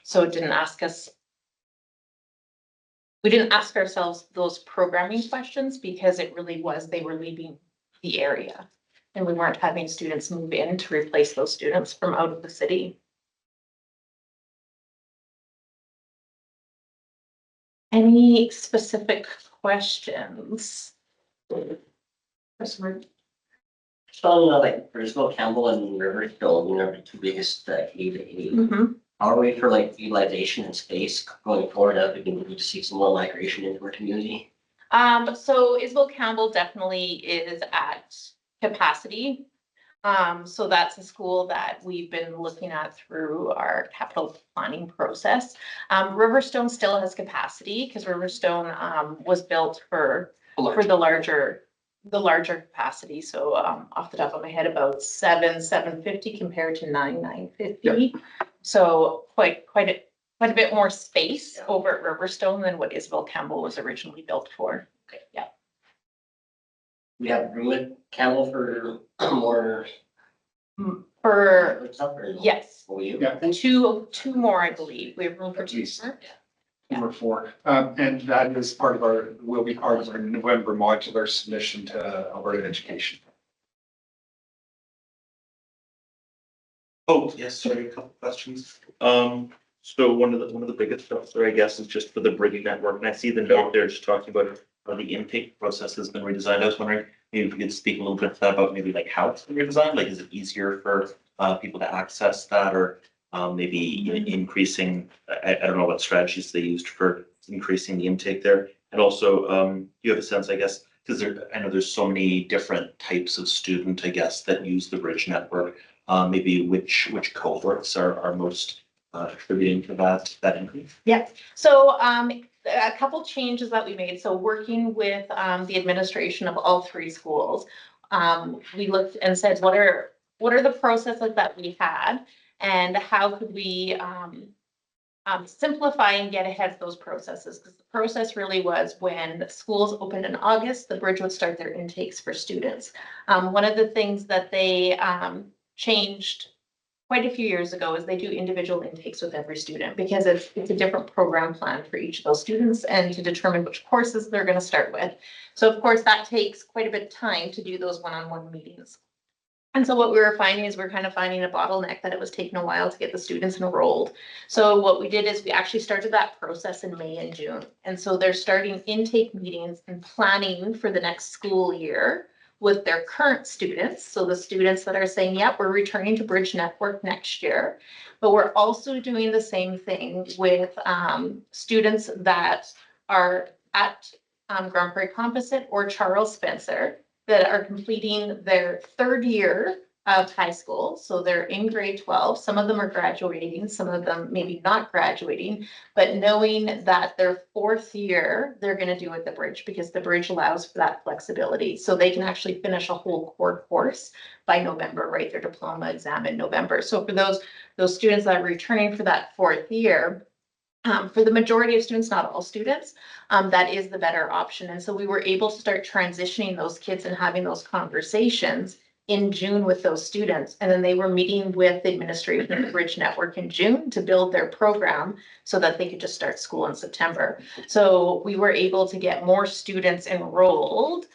So it didn't ask us. We didn't ask ourselves those programming questions because it really was, they were leaving the area and we weren't having students move in to replace those students from out of the city. Any specific questions? So, like, Brisbane, Campbell and Riverstone, you know, the two biggest Canadian. Mhm. How are we for like utilization and space going forward? We can need to see some more migration into our community. So Isabel Campbell definitely is at capacity. So that's a school that we've been looking at through our capital planning process. Riverstone still has capacity because Riverstone was built for the larger capacity. So off the top of my head, about 750 compared to 950. So quite a bit more space over at Riverstone than what Isabel Campbell was originally built for. Okay. Yeah. We have room at Campbell for more. For, Stuff or no? yes, Will you? Yeah. two more, I believe. We have room for At two least. more. Number 4, and that is will be part of our November modular submission to Alberta Education. Oh, yes, sorry, a couple questions. So one of the biggest stuff there, I guess, is just for the bridging network, and I see the note there just talking about how the intake process has been redesigned. I was wondering maybe if you could speak a little bit to that about maybe like how it's been redesigned, like is it easier for people to access that or maybe increasing, I don't know what strategies they used for increasing the intake there. And also, you have a sense, I guess, because I know there's so many different types of student, I guess, that use the bridge network. Maybe which cohorts are most attributing to that increase? Yeah, so a couple changes that we made. So working with the administration of all three schools, we looked and said, what are the processes that we had and how could we simplify and get ahead of those processes? Because the process really was when schools opened in August, the bridge would start their intakes for students. One of the things that they changed quite a few years ago is they do individual intakes with every student because it's a different program plan for each of those students and to determine which courses they're going to start with. So of course, that takes quite a bit of time to do those one-on-one meetings. And so what we were finding is we're kind of finding a bottleneck that it was taking a while to get the students enrolled. So what we did is we actually started that process in May and June. And so they're starting intake meetings and planning for the next school year with their current students. So the students that are saying, yep, we're returning to Bridge Network next year. But we're also doing the same thing with students that are at Grand Prairie Composite or Charles Spencer that are completing their third year of high school. So they're in grade 12. Some of them are graduating, some of them maybe not graduating, but knowing that their fourth year, they're going to do at the Bridge because the Bridge allows for that flexibility. So they can actually finish a whole core course by November, write their diploma exam in November. So for those students that are returning for that fourth year, for the majority of students, not all students, that is the better option. And so we were able to start transitioning those kids and having those conversations in June with those students. And then they were meeting with the administration of the Bridge Network in June to build their program so that they could just start school in September. So we were able to get more students enrolled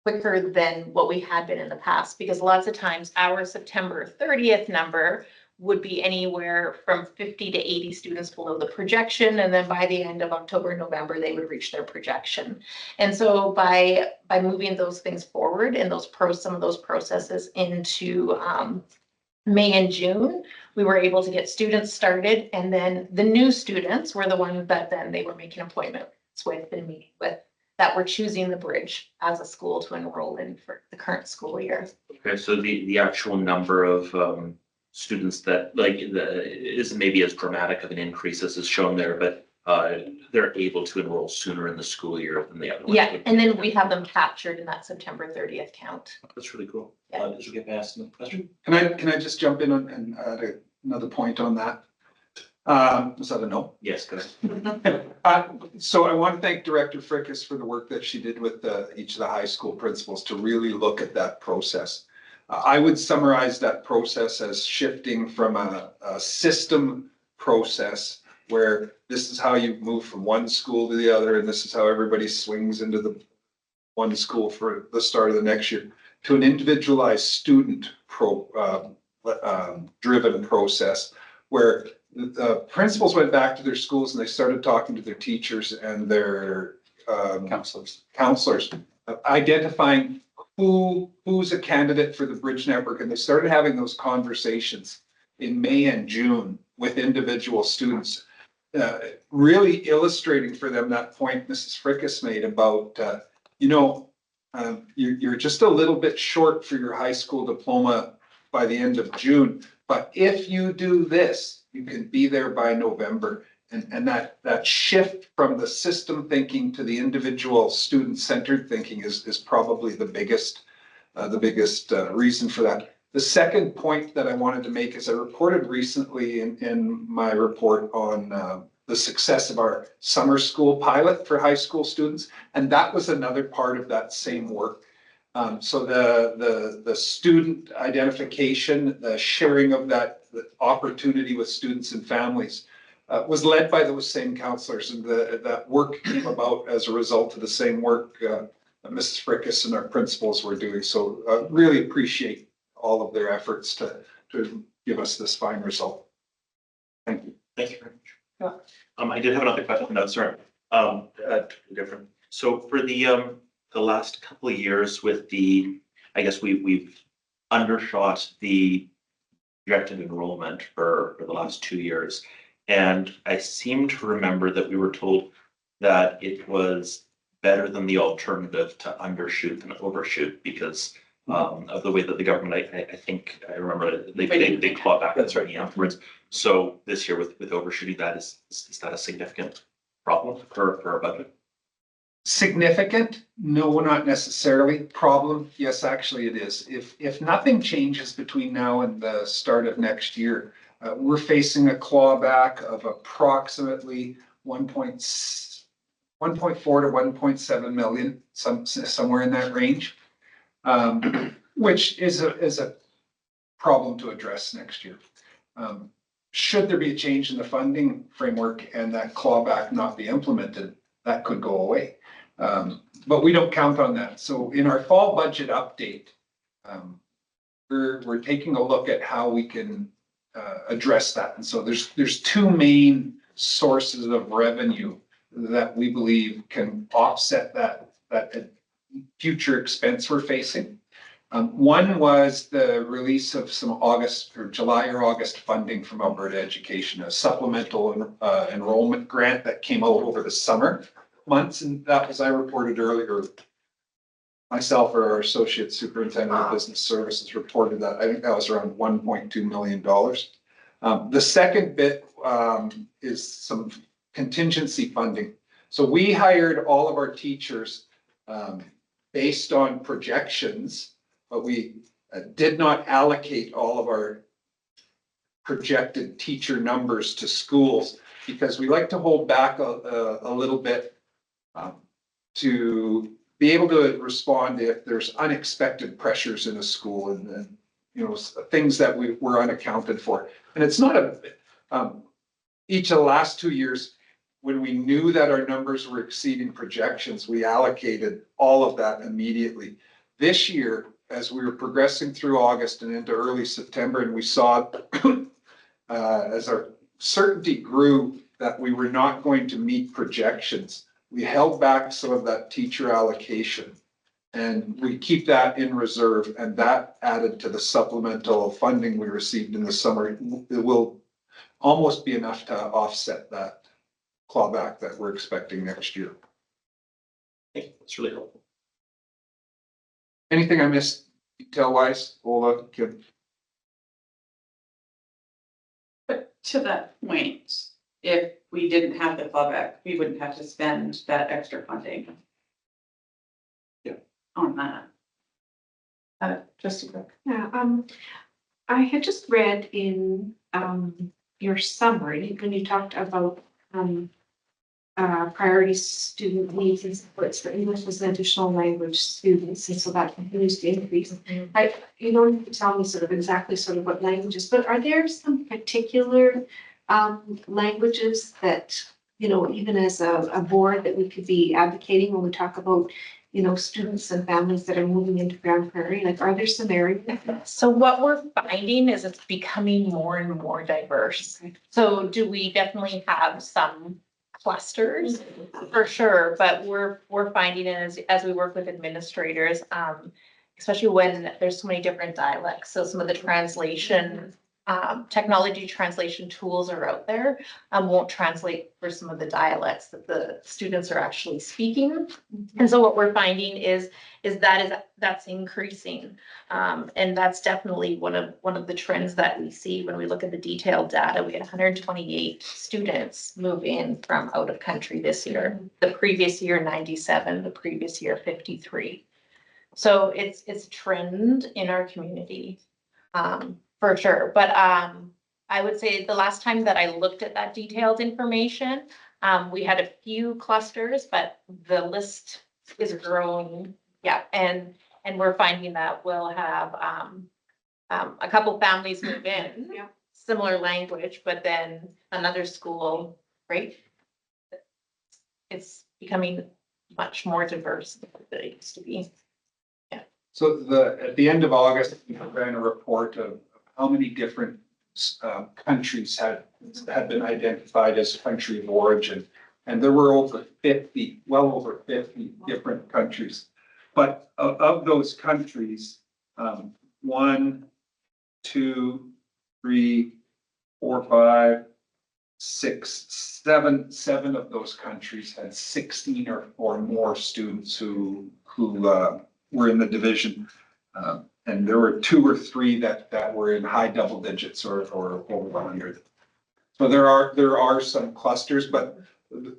quicker than what we had been in the past, because lots of times our September 30th number would be anywhere from 50 to 80 students below the projection. And then by the end of October, November, they would reach their projection. And so by moving those things forward and some of those processes into May and June, we were able to get students started. And then the new students were the ones that then they were making appointments with and meeting with, that were choosing the Bridge as a school to enroll in for the current school year. Okay, so the actual number of students that isn't maybe as dramatic of an increase as is shown there, but they're able to enroll sooner in the school year than the other ones. Yeah, and then we have them captured in that September 30th count. That's really cool. Yeah. Did you get past the question? Can I just jump in and add another point on that? Was that a no? Yes, go ahead. So I want to thank Director Frickus for the work that she did with each of the high school principals to really look at that process. I would summarize that process as shifting from a system process where this is how you move from one school to the other, and this is how everybody swings into the one school for the start of the next year, to an individualized student driven process where the principals went back to their schools and they started talking to their teachers and their counselors, identifying who's a candidate for the Bridge Network. And they started having those conversations in May and June with individual students, really illustrating for them that point Mrs. Frickus made about, you're just a little bit short for your high school diploma by the end of June. But if you do this, you can be there by November. And that shift from the system thinking to the individual student-centered thinking is probably the biggest reason for that. The second point that I wanted to make is I reported recently in my report on the success of our summer school pilot for high school students, and that was another part of that same work. So the student identification, the sharing of that opportunity with students and families was led by those same counselors, and that work came about as a result of the same work that Mrs. Frickus and our principals were doing. So really appreciate all of their efforts to give us this fine result. Thank you. Thank you very much. I did have another question. No, sorry. Different. So for the last couple of years with I guess we've undershot the projected enrollment for the last 2 years. And I seem to remember that we were told that it was better than the alternative to undershoot than overshoot because of the way that the government, I think I remember they clawed back. That's right. Afterwards. So this year with overshooting, is that a significant problem for our budget? Significant? No, not necessarily. Problem? Yes, actually it is. If nothing changes between now and the start of next year, we're facing a clawback of approximately 1.4 to 1.7 million, somewhere in that range, which is a problem to address next year. Should there be a change in the funding framework and that clawback not be implemented, that could go away. But we don't count on that. So in our fall budget update, we're taking a look at how we can address that. And so there's two main sources of revenue that we believe can offset that future expense we're facing. One was the release of some August or July or August funding from Alberta Education, a supplemental enrollment grant that came out over the summer months. And that was, I reported earlier, myself or our associate superintendent of business services reported that. I think that was around $1.2 million. The second bit is some contingency funding. So we hired all of our teachers based on projections, but we did not allocate all of our projected teacher numbers to schools because we like to hold back a little bit to be able to respond if there's unexpected pressures in a school and you know, things that were unaccounted for. And it's not each of the last 2 years, when we knew that our numbers were exceeding projections, we allocated all of that immediately. This year, as we were progressing through August and into early September, and we saw as our certainty grew that we were not going to meet projections, we held back some of that teacher allocation. And we keep that in reserve, and that added to the supplemental funding we received in the summer. It will almost be enough to offset that clawback that we're expecting next year. Okay, that's really helpful. Anything I missed detail wise, Ola, Kim? But to that point, if we didn't have the clawback, we wouldn't have to spend that extra funding. Yeah. On that. Just a quick. Yeah, I had just read in your summary when you talked about priority student needs and supports for English as an additional language students, and so that continues to increase. You don't need to tell me sort of exactly sort of what languages, but are there some particular languages that, you know, even as a board that we could be advocating when we talk about, you know, students and families that are moving into Grand Prairie? Like, are there some areas? So what we're finding is it's becoming more and more diverse. So do we definitely have some clusters? For sure, but we're finding it as we work with administrators, especially when there's so many different dialects. So some of the translation, technology translation tools are out there, won't translate for some of the dialects that the students are actually speaking. And so what we're finding is that's increasing. And that's definitely one of the trends that we see when we look at the detailed data. We had 128 students move in from out of country this year. The previous year, 97, the previous year, 53. So it's a trend in our community. For sure, but I would say the last time that I looked at that detailed information, we had a few clusters, but the list is growing. Yeah, and we're finding that we'll have a couple families move in, Yeah. similar language, but then another school, right? It's becoming much more diverse than it used to be. So at the end of August, we ran a report of how many different countries had been identified as country of origin. And there were well over 50 different countries. But of those countries, 1, 2, 3, 4, 5, 6, 7 of those countries had 16 or more students who were in the division. And there were 2 or 3 that were in high double digits or over 100. So there are some clusters, but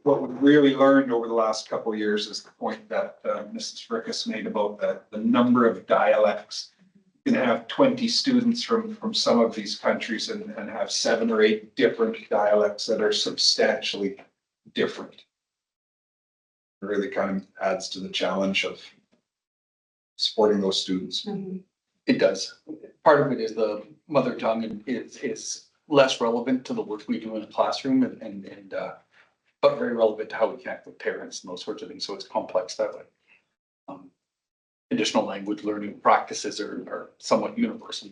what we really learned over the last couple of years is the point that Mrs. Frickus made about the number of dialects. You can have 20 students from some of these countries and have 7 or 8 different dialects that are substantially different. It really kind of adds to the challenge of supporting those students. Mhm. It does. Part of it is the mother tongue and is less relevant to the work we do in the classroom and but very relevant to how we connect with parents and those sorts of things. So it's complex that way. Additional language learning practices are somewhat universal,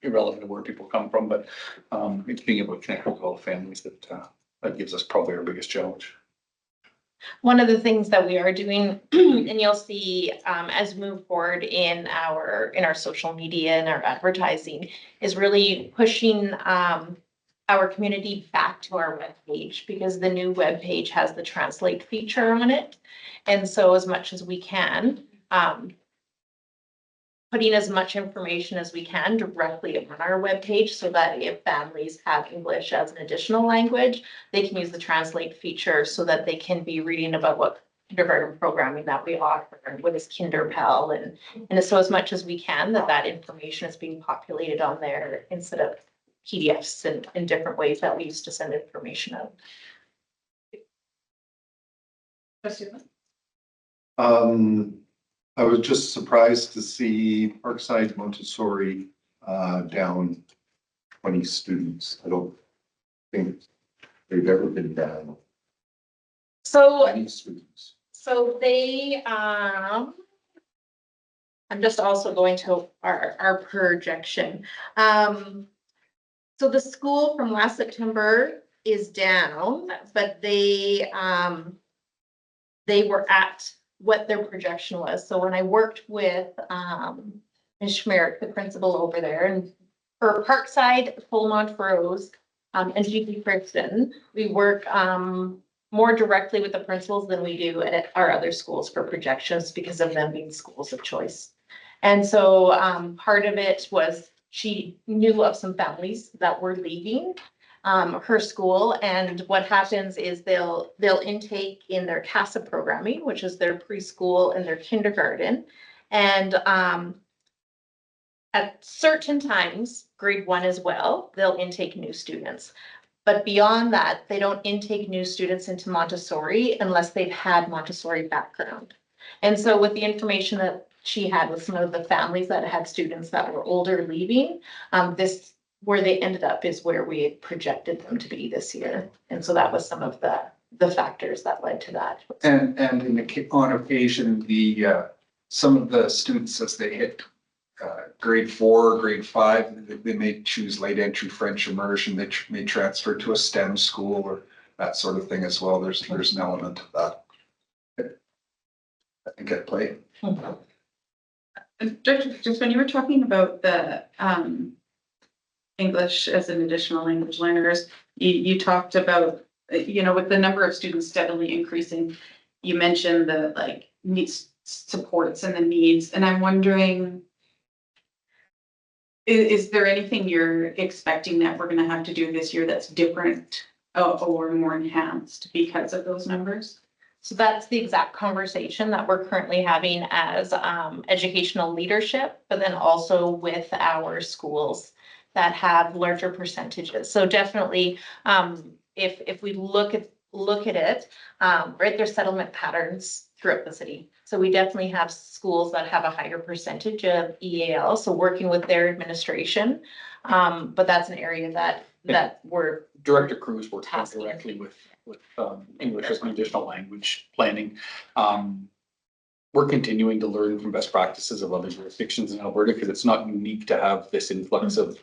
irrelevant to where people come from, but it's being able to connect with all the families that gives us probably our biggest challenge. One of the things that we are doing, and you'll see as we move forward in our social media and our advertising, is really pushing our community back to our webpage, because the new webpage has the translate feature on it. And so as much as we can, putting as much information as we can directly on our webpage, so that if families have English as an additional language, they can use the translate feature so that they can be reading about what kindergarten programming that we offer, and what is KinderPal, and so as much as we can, that information is being populated on there instead of PDFs and in different ways that we used to send information out. I was just surprised to see Parkside Montessori down 20 students. I don't think they've ever been down So 20 students. So they, I'm just also going to our projection. So the school from last September is down, but they were at what their projection was. So when I worked with, Ms. Schmerich, the principal over there, and for Parkside, Full Montrose, and GPPSD, we work, more directly with the principals than we do at our other schools for projections, because of them being schools of choice. And so part of it was she knew of some families that were leaving her school, and what happens is they'll intake in their CASA programming, which is their preschool and their kindergarten. And at certain times, grade 1 as well, they'll intake new students. But beyond that, they don't intake new students into Montessori unless they've had Montessori background. And so with the information that she had with some of the families that had students that were older leaving, this, where they ended up is where we had projected them to be this year. And so that was some of the factors that led to that. And on occasion, some of the students, as they hit grade 4, grade 5, they may choose late entry French immersion. They may transfer to a STEM school or that sort of thing as well. There's an element of that, I think, at play. Just when you were talking about the English as an additional language learners, you talked about, with the number of students steadily increasing, you mentioned the needs, supports and the needs, and I'm wondering, is there anything you're expecting that we're gonna have to do this year that's different or more enhanced because of those numbers? So that's the exact conversation that we're currently having as educational leadership, but then also with our schools that have larger percentages. So definitely, if we look at it, right, there's settlement patterns throughout the city. So we definitely have schools that have a higher percentage of EAL, so working with their administration. But that's an area that we're. Director Cruz works Tasking. directly with English as an additional language planning. We're continuing to learn from best practices of other jurisdictions in Alberta, because it's not unique to have this influx of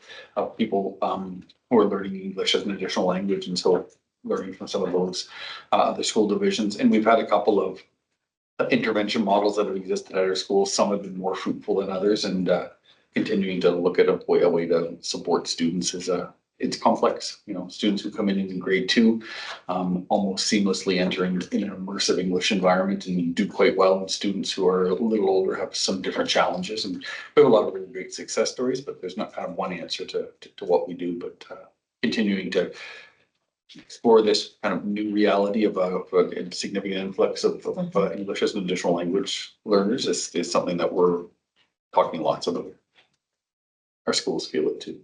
people who are learning English as an additional language, and so learning from some of those other school divisions. And we've had a couple of intervention models that have existed at our schools. Some have been more fruitful than others, and continuing to look at a way to support students is it's complex. Students who come in grade 2 almost seamlessly entering in an immersive English environment and do quite well, and students who are a little older have some different challenges. And we have a lot of really great success stories, but there's not kind of one answer to what we do, but continuing to explore this kind of new reality of a significant influx of English as an additional language learners is something that we're talking lots about. Our schools feel it too.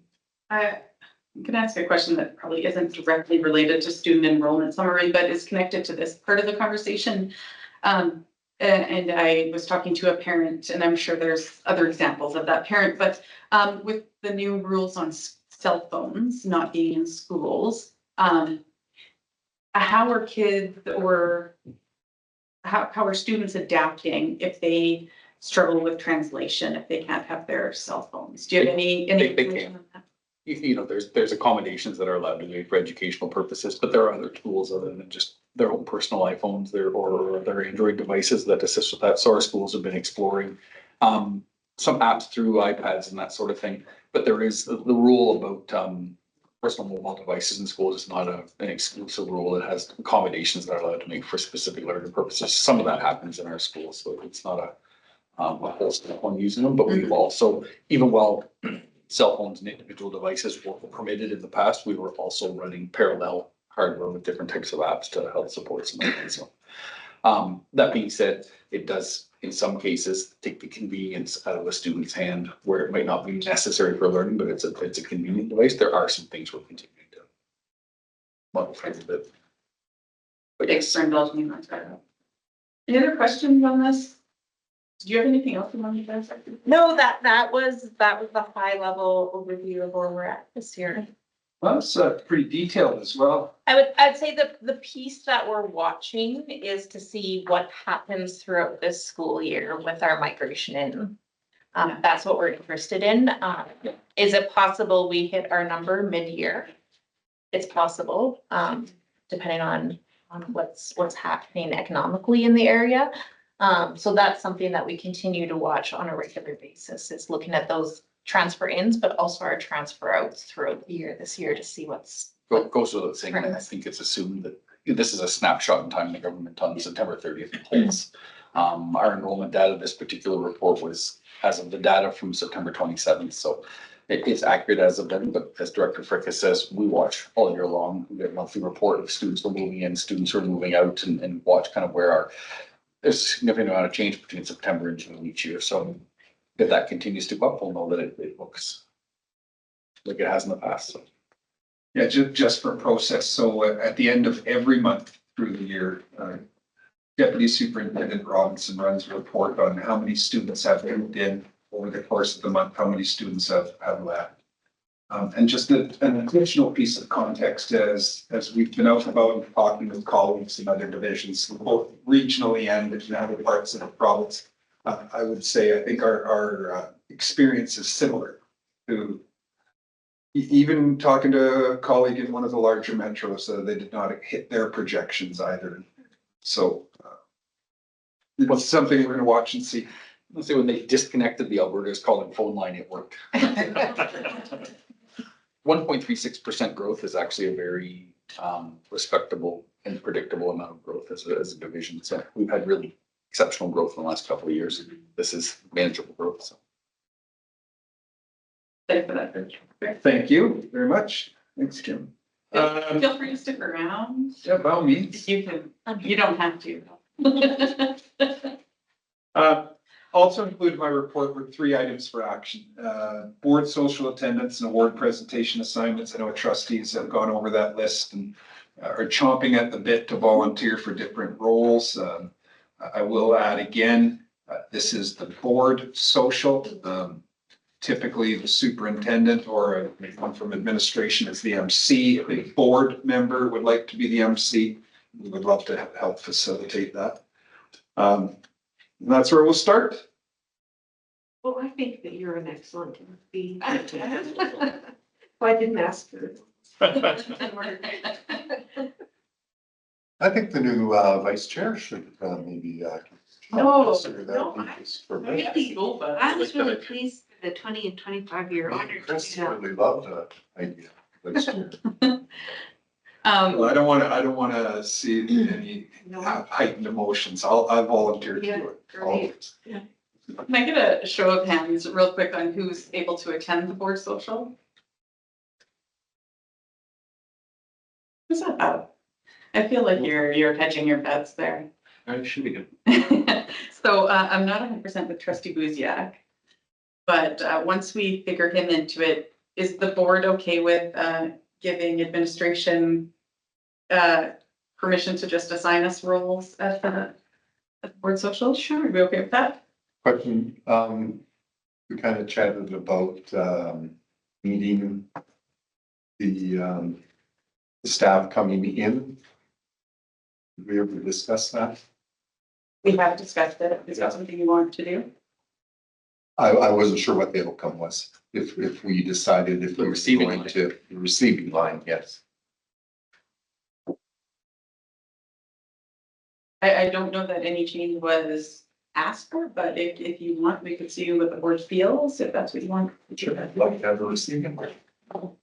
I'm gonna ask a question that probably isn't directly related to student enrollment summary, but is connected to this part of the conversation. and I was talking to a parent, and I'm sure there's other examples of that parent, but with the new rules on cell phones not being in schools, how are kids or how are students adapting if they struggle with translation, if they can't have their cell phones? Do you have any They information can. on that? You know, there's accommodations that are allowed to be for educational purposes, but there are other tools other than just their own personal iPhones, or their Android devices that assist with that. So our schools have been exploring some apps through iPads and that sort of thing. But there is the rule about personal mobile devices in schools is not an exclusive rule. It has accommodations that are allowed to make for specific learning purposes. Some of that happens in our schools, so it's not a whole step on using them, but we've also, even while cell phones and individual devices were permitted in the past, we were also running parallel hardware with different types of apps to help support some of that. So, that being said, it does, in some cases, take the convenience out of a student's hand where it might not be necessary for learning, but it's a convenient device. There are some things we're continuing to modify a bit. But Thanks yes, for indulging me on that. Any other questions on this? Do you have anything else you want to say? No, that was the high level overview of where we're at this year. Well, it's pretty detailed as well. I'd say the piece that we're watching is to see what happens throughout this school year with our migration in. That's what we're interested in. Is it possible we hit our number mid-year? It's possible, depending on what's happening economically in the area. So that's something that we continue to watch on a regular basis, is looking at those transfer ins, but also our transfer outs throughout the year this year to see what's. goes without saying, and I think it's assumed that this is a snapshot in time in the government on September 30th polls. Our enrollment data, this particular report was as of the data from September 27th, so it's accurate as of then, but as Director Fricka says, we watch all year long. We get a monthly report of students who are moving in, students who are moving out, and watch kind of where there's a significant amount of change between September and June each year. So if that continues to go up, we'll know that it looks like it has in the past. So. Yeah, just for process. So at the end of every month through the year, Deputy Superintendent Robinson runs a report on how many students have moved in over the course of the month, how many students have left. And just an additional piece of context as we've been out about and talking with colleagues in other divisions, both regionally and in other parts of the province, I would say I think our experience is similar to even talking to a colleague in one of the larger metros, they did not hit their projections either. So it's something we're going to watch and see. Let's say when they disconnected the Alberta's calling phone line, it worked. 1.36% growth is actually a very respectable and predictable amount of growth as a division. So we've had really exceptional growth in the last couple of years. This is manageable growth. So. Thanks for that. Thank you very much. Thanks, Jim. Feel free to stick around. Yeah, by all means. You can, you don't have to. Also included in my report were 3 items for action. Board social attendance and award presentation assignments. I know trustees have gone over that list and are chomping at the bit to volunteer for different roles. I will add again, this is the board social. Typically the superintendent or one from administration is the MC. If a board member would like to be the MC, we would love to help facilitate that. And that's where we'll start. Well, I think that you're an excellent MP. Well, I didn't ask for it. I think the new vice chair should maybe. No, consider that no, because for me, Really, I was really Like that. pleased with the 20 and 25 year honor. Chris really loved that idea. Vice chair. Well, I don't want to see any heightened emotions. I volunteer to do it. Great. Can I get a show of hands real quick on who's able to attend the board social? Who's that about? I feel like you're hedging your bets there. It should be good. So I'm not 100% with trustee Buziak, but once we figure him into it, is the board okay with giving administration permission to just assign us roles at Board social, sure, are we okay with that? Question, we kind of chatted about, meeting the staff coming in. Did we ever discuss that? We have discussed it. Is that something you want to do? I wasn't sure what the outcome was, if we decided if The we were receiving going line. to, the receiving line, yes. I don't know that any change was asked for, but if you want, we could see what the board feels, if that's what you want. Sure, I'd like to have a receiving line. All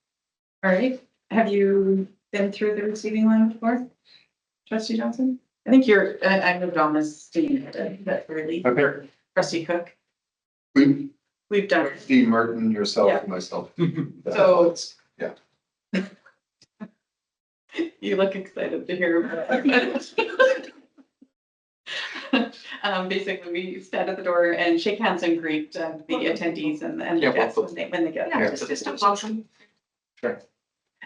right, have you been through the receiving line before? Trustee Johnson? I think I moved on this team, that really, Okay. trustee Cook, We, we've done it. Steve Martin, yourself, Yeah. and myself. So- Yeah. You look excited to hear about it. Basically, we stand at the door and shake hands and greet the attendees and the Yeah, guests welcome. when they get Yeah, there. just a welcome.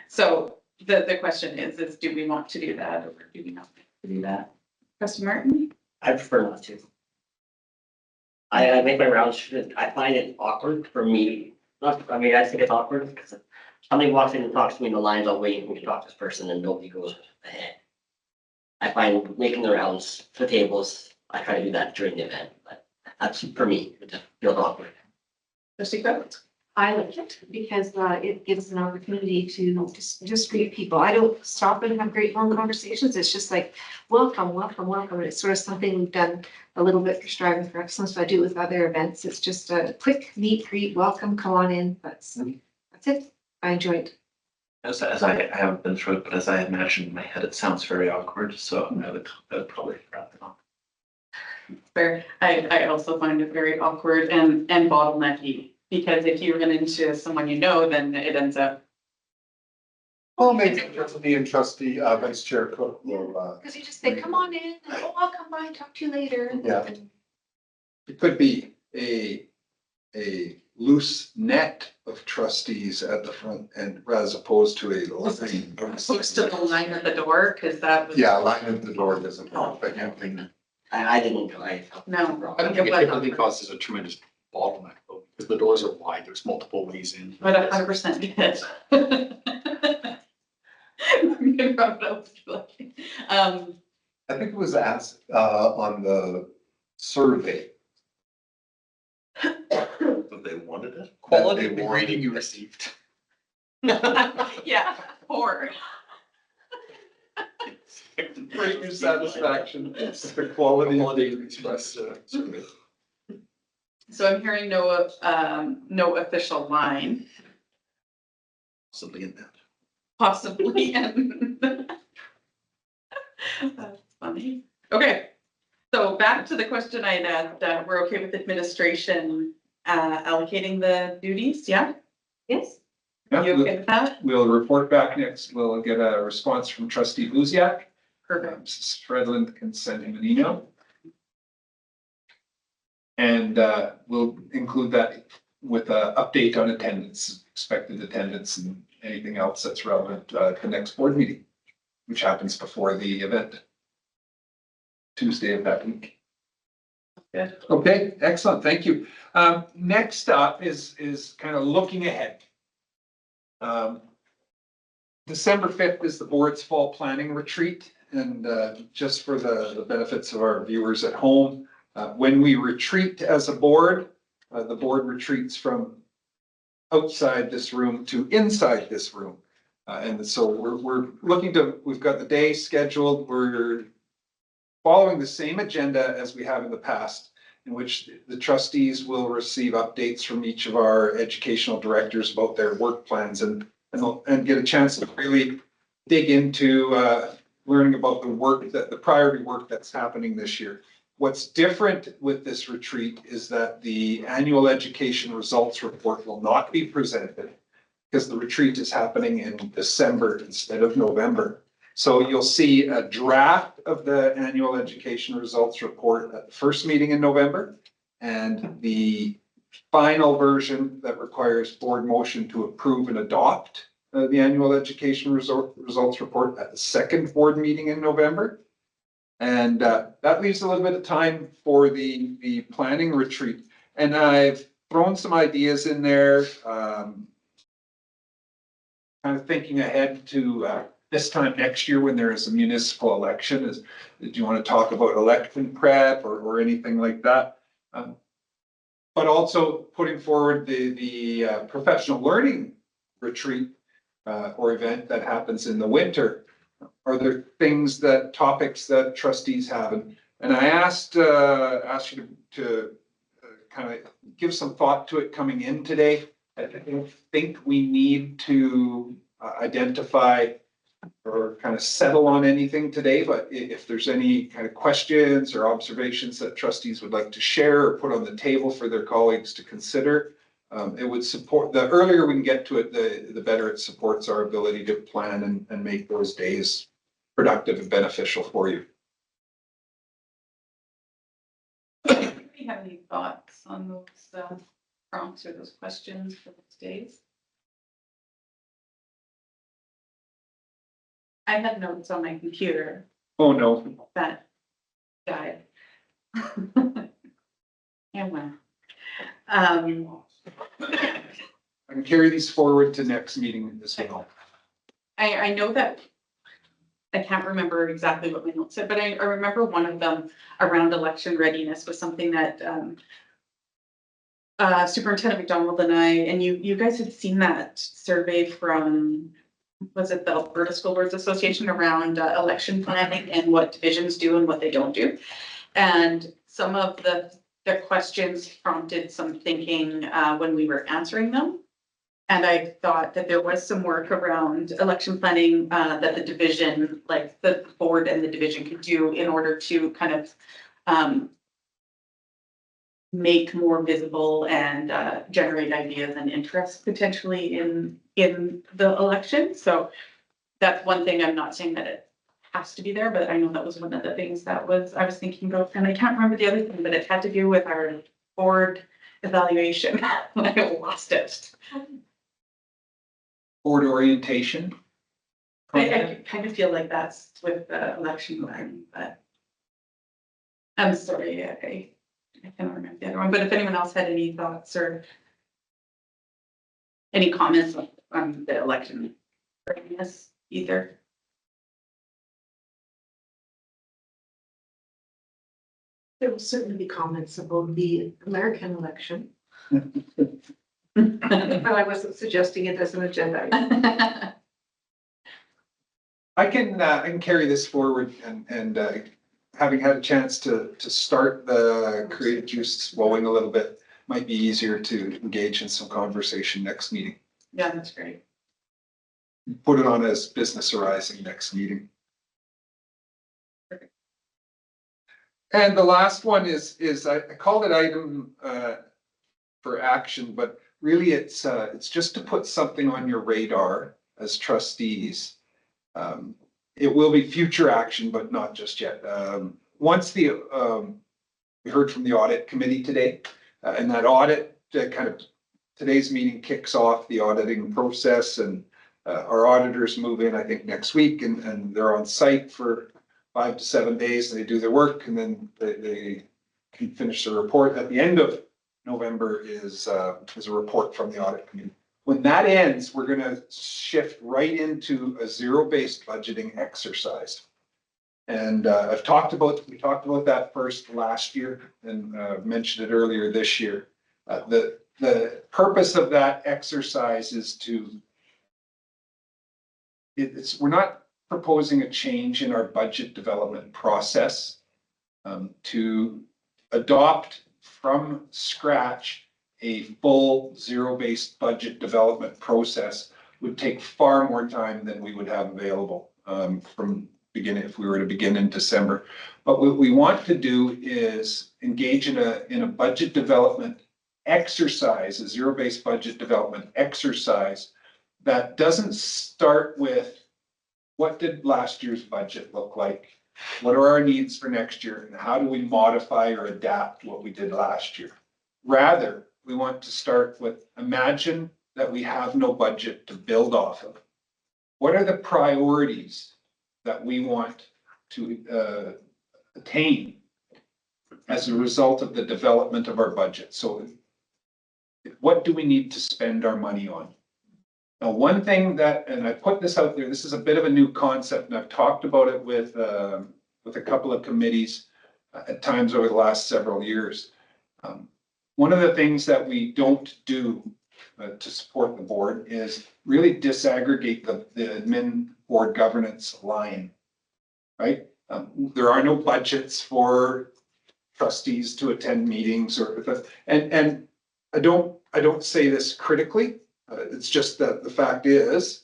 So the question is do we want to do that or do we not want to do that? Trustee Martin? I prefer not to. I make my rounds, I find it awkward for me, I think it's awkward because if somebody walks in and talks to me in the lines, I'll wait for me to talk to this person and nobody goes ahead. I find making the rounds to tables, I try to do that during the event, but that's for me, it just feels awkward. Trustee Cook? I like it because it gives an opportunity to just greet people. I don't stop and have great long conversations. It's just like, welcome, welcome, welcome. It's sort of something we've done a little bit for Striving for Excellence. I do with other events. It's just a quick meet, greet, welcome, come on in. That's it. I enjoyed it. As I haven't been through it, but as I imagine in my head, it sounds very awkward, so I would probably wrap it on. Fair. I also find it very awkward and bottlenecky because if you run into someone you know, then it ends up. Well, maybe me and trustee, vice chair Cook will, Because you just say, come on in. Oh, I'll come by and talk to you later. Yeah. It could be a loose net of trustees at the front end as opposed to a line. Opposed to the line at the door, because that was. Yeah, line at the door doesn't work, but yeah, I didn't go, I felt. No. I don't think it typically causes a tremendous bottleneck though, because the doors are wide, there's multiple ways in. But 100% did. I'm gonna wrap it up. I think it was asked, on the survey. But they wanted it. Quality That of they the wanted rating you it. received. Yeah, 4. Rate your satisfaction, it's the quality of Quality the express, survey. So I'm hearing no official line, Something in that. possibly, and that's funny. Okay, so back to the question I had asked, we're okay with administration allocating the duties, yeah? Yes. Are you okay with that? We'll report back next. We'll get a response from trustee Buziak. Perfect. Mrs. Fredlin can send him an email. And we'll include that with an update on attendance, expected attendance and anything else that's relevant to the next board meeting, which happens before the event. Tuesday of that week. Good. Okay, excellent. Thank you. Next up is kind of looking ahead. December 5th is the board's fall planning retreat. And just for the benefits of our viewers at home, when we retreat as a board, the board retreats from outside this room to inside this room. And so we're looking to, we've got the day scheduled. We're following the same agenda as we have in the past, in which the trustees will receive updates from each of our educational directors about their work plans and get a chance to really dig into learning about the priority work that's happening this year. What's different with this retreat is that the annual education results report will not be presented because the retreat is happening in December instead of November. So you'll see a draft of the annual education results report at the first meeting in November, and the final version that requires board motion to approve and adopt the annual education results report at the second board meeting in November. And that leaves a little bit of time for the planning retreat. And I've thrown some ideas in there, kind of thinking ahead to this time next year when there is a municipal election. Do you want to talk about election prep or anything like that? But also putting forward the professional learning retreat or event that happens in the winter. Are there topics that trustees have? And I asked you to kind of give some thought to it coming in today. I don't think we need to identify or kind of settle on anything today, but if there's any kind of questions or observations that trustees would like to share or put on the table for their colleagues to consider, it would support, the earlier we can get to it, the better it supports our ability to plan and make those days productive and beneficial for you. Do you have any thoughts on those prompts or those questions for those days? I had notes on my computer Oh, no. that died. Yeah, well. I can carry these forward to next meeting as well. I know that, I can't remember exactly what my notes said, but I remember one of them around election readiness was something that Superintendent McDonald and and you guys had seen that survey from, was it the Alberta School Boards Association around election planning and what divisions do and what they don't do. And some of the questions prompted some thinking when we were answering them. And I thought that there was some work around election planning that the division, like the board and the division could do in order to kind of make more visible and generate ideas and interest potentially in the election. So that's one thing. I'm not saying that it has to be there, but I know that was one of the things that I was thinking about, and I can't remember the other thing, but it had to do with our board evaluation. I lost it. Board orientation. I kind of feel like that's with the election planning, but I'm sorry, I cannot remember the other one, but if anyone else had any thoughts or any comments on the election readiness either. There will certainly be comments about the American election, but I wasn't suggesting it as an agenda item. I can carry this forward and having had a chance to start the creative juices flowing a little bit, might be easier to engage in some conversation next meeting. Yeah, that's great. Put it on as business arising next meeting. And the last one is I called it item for action, but really it's just to put something on your radar as trustees. It will be future action, but not just yet. Once we heard from the audit committee today, and that audit kind of today's meeting kicks off the auditing process, and our auditors move in, I think, next week, and they're on site for 5 to 7 days, and they do their work, and then they can finish the report. At the end of November is a report from the audit committee. When that ends, we're gonna shift right into a zero-based budgeting exercise. And we talked about that first last year and mentioned it earlier this year. The purpose of that exercise is we're not proposing a change in our budget development process. To adopt from scratch a full zero-based budget development process would take far more time than we would have available from beginning, if we were to begin in December. But what we want to do is engage in a budget development exercise, a zero-based budget development exercise that doesn't start with what did last year's budget look like? What are our needs for next year? And how do we modify or adapt what we did last year? Rather, we want to start with, imagine that we have no budget to build off of. What are the priorities that we want to attain as a result of the development of our budget. So what do we need to spend our money on? Now, one thing that, and I put this out there, this is a bit of a new concept, and I've talked about it with a couple of committees at times over the last several years. One of the things that we don't do to support the board is really disaggregate the admin board governance line, right? There are no budgets for trustees to attend meetings and I don't say this critically. It's just that the fact is,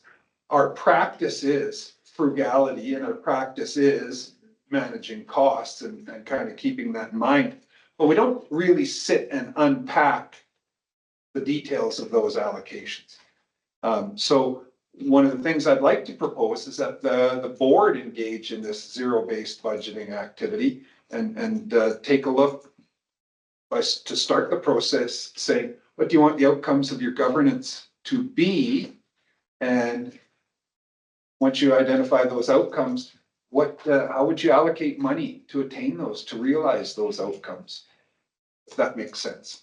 our practice is frugality and our practice is managing costs and kind of keeping that in mind. But we don't really sit and unpack the details of those allocations. So one of the things I'd like to propose is that the board engage in this zero-based budgeting activity and take a look to start the process, say, what do you want the outcomes of your governance to be? And once you identify those outcomes, how would you allocate money to attain those, to realize those outcomes? If that makes sense.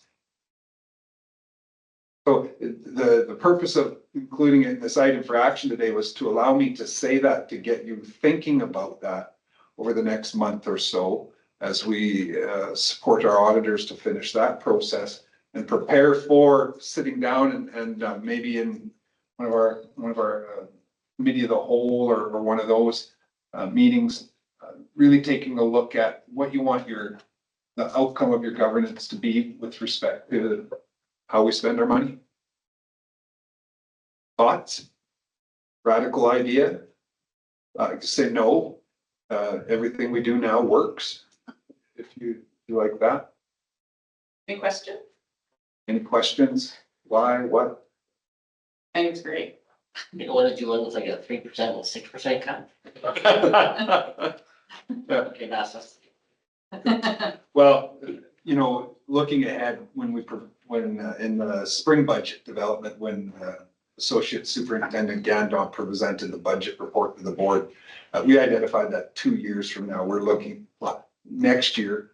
So the purpose of including it in this item for action today was to allow me to say that, to get you thinking about that over the next month or so as we support our auditors to finish that process and prepare for sitting down and maybe in one of our committee of the whole or one of those meetings, really taking a look at what you want the outcome of your governance to be with respect to how we spend our money. Thoughts? Radical idea? Say no. Everything we do now works. If you like that. Any question? Any questions? Why? What? I think it's great. You know, what did you want, it's like a 3% and 6% cut? Okay, that's. Well, you know, looking ahead when in the spring budget development, when Associate Superintendent Gandon presented the budget report to the board, we identified that 2 years from now, we're looking, next year,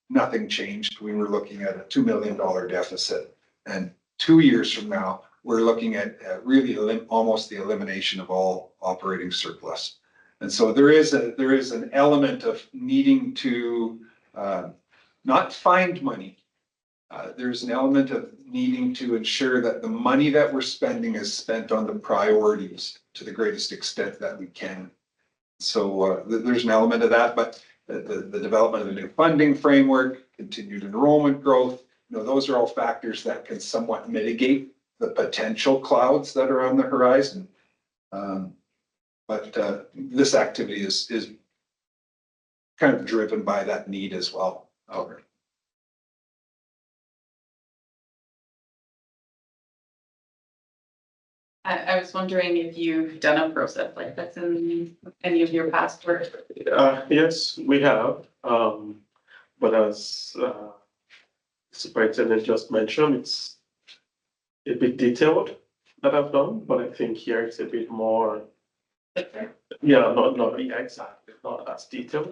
nothing changed. We were looking at a $2 million deficit. And 2 years from now, we're looking at really almost the elimination of all operating surplus. And so there is an element of needing to not find money. There's an element of needing to ensure that the money that we're spending is spent on the priorities to the greatest extent that we can. So there's an element of that, but the development of the new funding framework, continued enrollment growth, you know, those are all factors that can somewhat mitigate the potential clouds that are on the horizon. But this activity is kind of driven by that need as well. Albert. I was wondering if you've done a process like this in any of your past work. Yes, we have. But as Superintendent just mentioned, it's a bit detailed that I've done, but I think here it's a bit more. Yeah, yeah, exactly, not as detailed,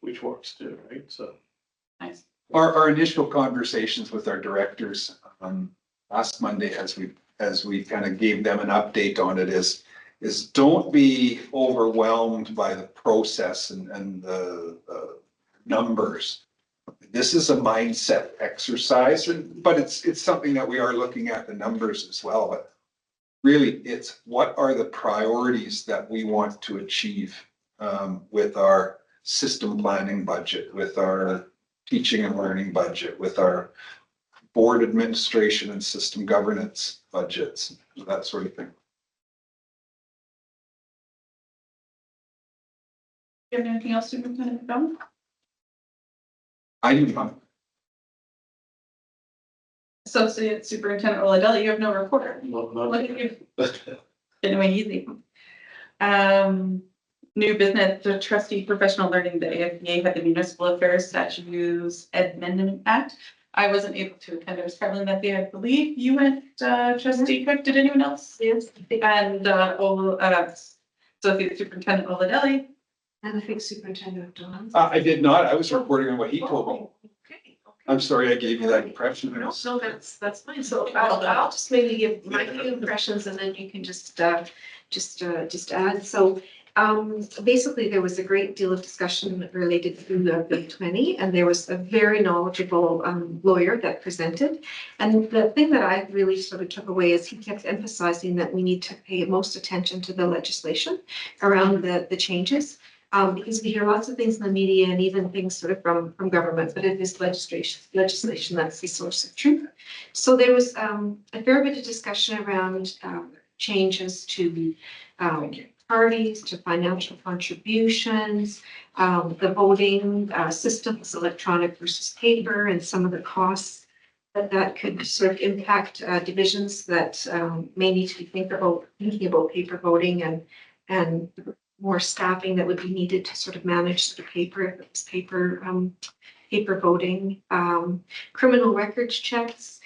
which works too, right? So. Nice. Our initial conversations with our directors last Monday, as we kind of gave them an update on it, is don't be overwhelmed by the process and the numbers. This is a mindset exercise, but it's something that we are looking at the numbers as well. But really, it's what are the priorities that we want to achieve with our system planning budget, with our teaching and learning budget, with our board administration and system governance budgets, that sort of thing. Do you have anything else, Superintendent McDonald? I do not. Associate Superintendent Oladelli, you have no report. Not Look at you. Been way easy. New business, the trustee professional learning, the AFPA had the Municipal Affairs Statutes Amendment Act. I wasn't able to attend. I was traveling that day. I believe you went, trustee Cook. Did anyone else? Yes. And Associate Superintendent Oladelli And I think Superintendent Don. I did not. I was reporting on what he told me. Oh, okay. I'm sorry I gave you that impression. No, that's fine. So I'll just maybe give my few impressions and then you can just add. So, basically, there was a great deal of discussion related to the Bill 20, and there was a very knowledgeable, lawyer that presented. And the thing that I really sort of took away is he kept emphasizing that we need to pay most attention to the legislation around the changes. Because we hear lots of things in the media and even things sort of from government, but it is legislation that's the source of truth. So there was a fair bit of discussion around changes to parties, to financial contributions, the voting systems, electronic versus paper, and some of the costs that could sort of impact divisions that may need to be thinking about paper voting and more staffing that would be needed to sort of manage the paper, if it was paper voting, criminal records checks.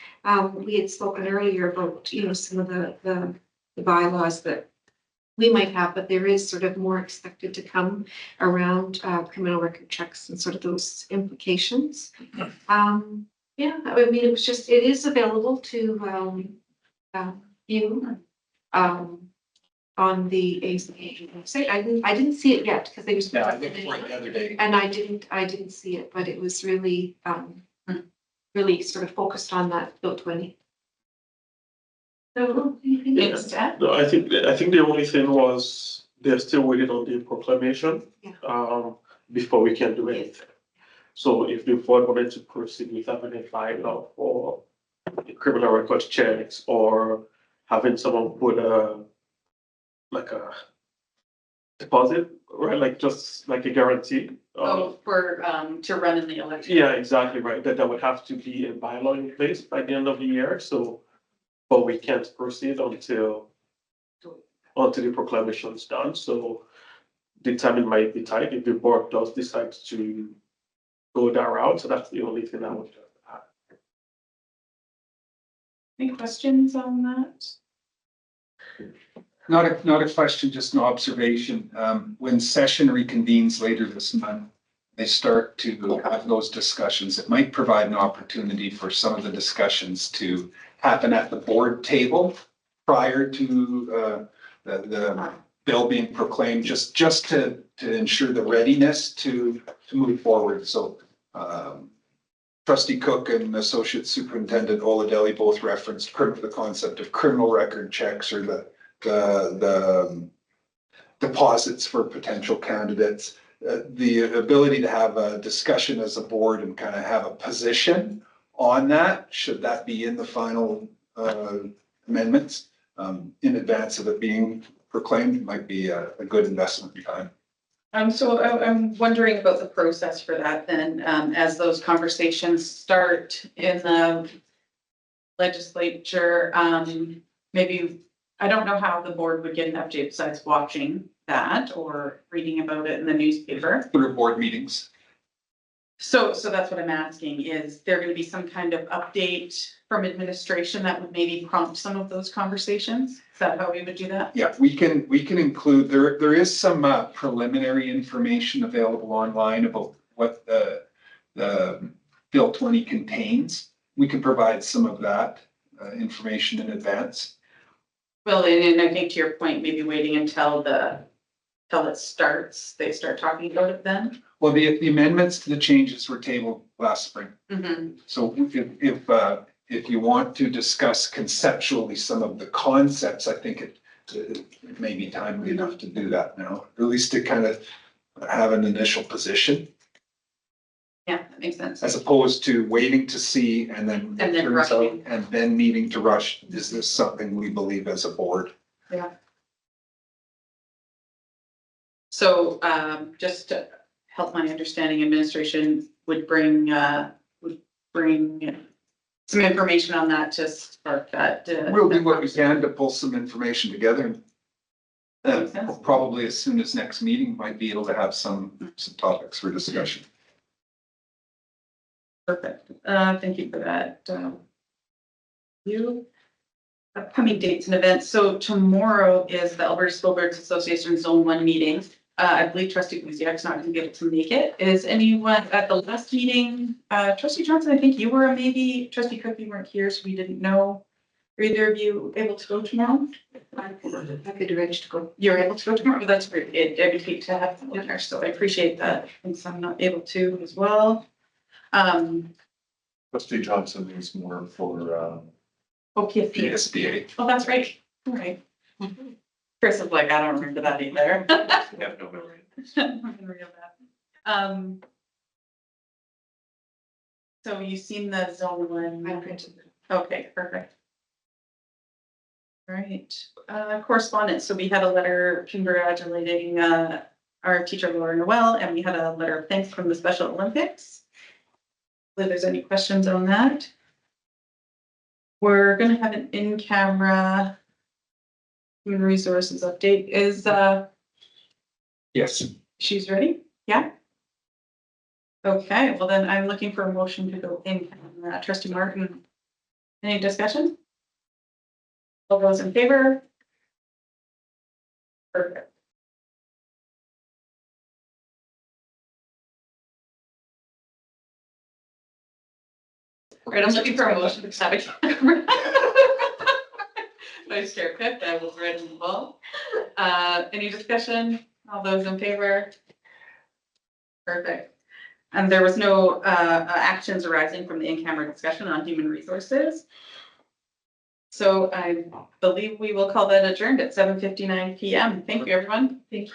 We had spoken earlier about, some of the bylaws that we might have, but there is sort of more expected to come around criminal record checks and sort of those implications. Yeah, I mean, it is available to view. On the ACA website. I didn't see it yet because they was. Yeah, I looked for it the other day. And I didn't see it, but it was really, really sort of focused on that Bill 20. So, anything else to add? No, I think the only thing was they're still waiting on the proclamation. Yeah. Before we can do anything. So if the board wanted to proceed with having a file for the criminal record checks or having someone put a deposit, right, like just like a guarantee. For, to run in the election. Yeah, exactly, right, that would have to be a bylaw in place by the end of the year, so, but we can't proceed until the proclamation is done, so the timing might be tight if the board does decide to go that route, so that's the only thing I would add. Any questions on that? Not a question, just an observation. When session reconvenes later this month, they start to have those discussions. It might provide an opportunity for some of the discussions to happen at the board table prior to the bill being proclaimed, just to ensure the readiness to move forward. So Trustee Cook and Associate Superintendent Oladelli both referenced the concept of criminal record checks or the deposits for potential candidates, the ability to have a discussion as a board and kind of have a position on that, should that be in the final amendments in advance of it being proclaimed, might be a good investment time. So I'm wondering about the process for that then, as those conversations start in the legislature, maybe, I don't know how the board would get an update besides watching that or reading about it in the newspaper. Through board meetings. So that's what I'm asking, is there going to be some kind of update from administration that would maybe prompt some of those conversations? Is that how we would do that? Yeah, we can include, there is some preliminary information available online about what the Bill 20 contains. We can provide some of that information in advance. Well, and I think to your point, maybe waiting until it starts, they start talking about it then. Well, the amendments to the changes were tabled last spring. Mm-hmm. So if you want to discuss conceptually some of the concepts, I think it may be timely enough to do that now, or at least to kind of have an initial position, Yeah, that makes sense. as opposed to waiting to see and then it turns out, rushing. and then needing to rush. Is this something we believe as a board? Yeah. So just to help my understanding, administration would bring some information on that to spark that. We'll do what we can to pull some information together. Makes sense. Probably as soon as next meeting, might be able to have some topics for discussion. Perfect. Thank you for that. Upcoming dates and events. So tomorrow is the Alberta School Boards Association Zone 1 meeting. I believe trustee Buziak's not gonna be able to make it. Is anyone at the last meeting, trustee Johnson, I think you were a maybe, trustee Cook, you weren't here, so we didn't know. Are either of you able to go tomorrow? Happy to arrange to go. You're able to go tomorrow? That's great. I would hate to have dinner, so I appreciate that. And so I'm not able to as well. Trustee Johnson is more for, OPSD. PSBA. Oh, that's right. All right. Chris is like, I don't remember that either. We have no memory. Memory of that. So you've seen the zone I one. printed them. Okay, perfect. All right, correspondence. So we had a letter congratulating our teacher Laura Noel, and we had a letter of thanks from the Special Olympics. If there's any questions on that. We're gonna have an in-camera human resources update. Is Yes. she's ready? Yeah? Okay, well then I'm looking for a motion to go in camera. Trustee Martin. Any discussion? All those in favor? Perfect. All right, I'm looking for a motion to have a camera. Vice Chair Cook, I was right in the ball. Any discussion? All those in favor? Perfect. And there was no actions arising from the in-camera discussion on human resources. So I believe we will call that adjourned at 7:59 PM. Thank you, everyone. Thank you.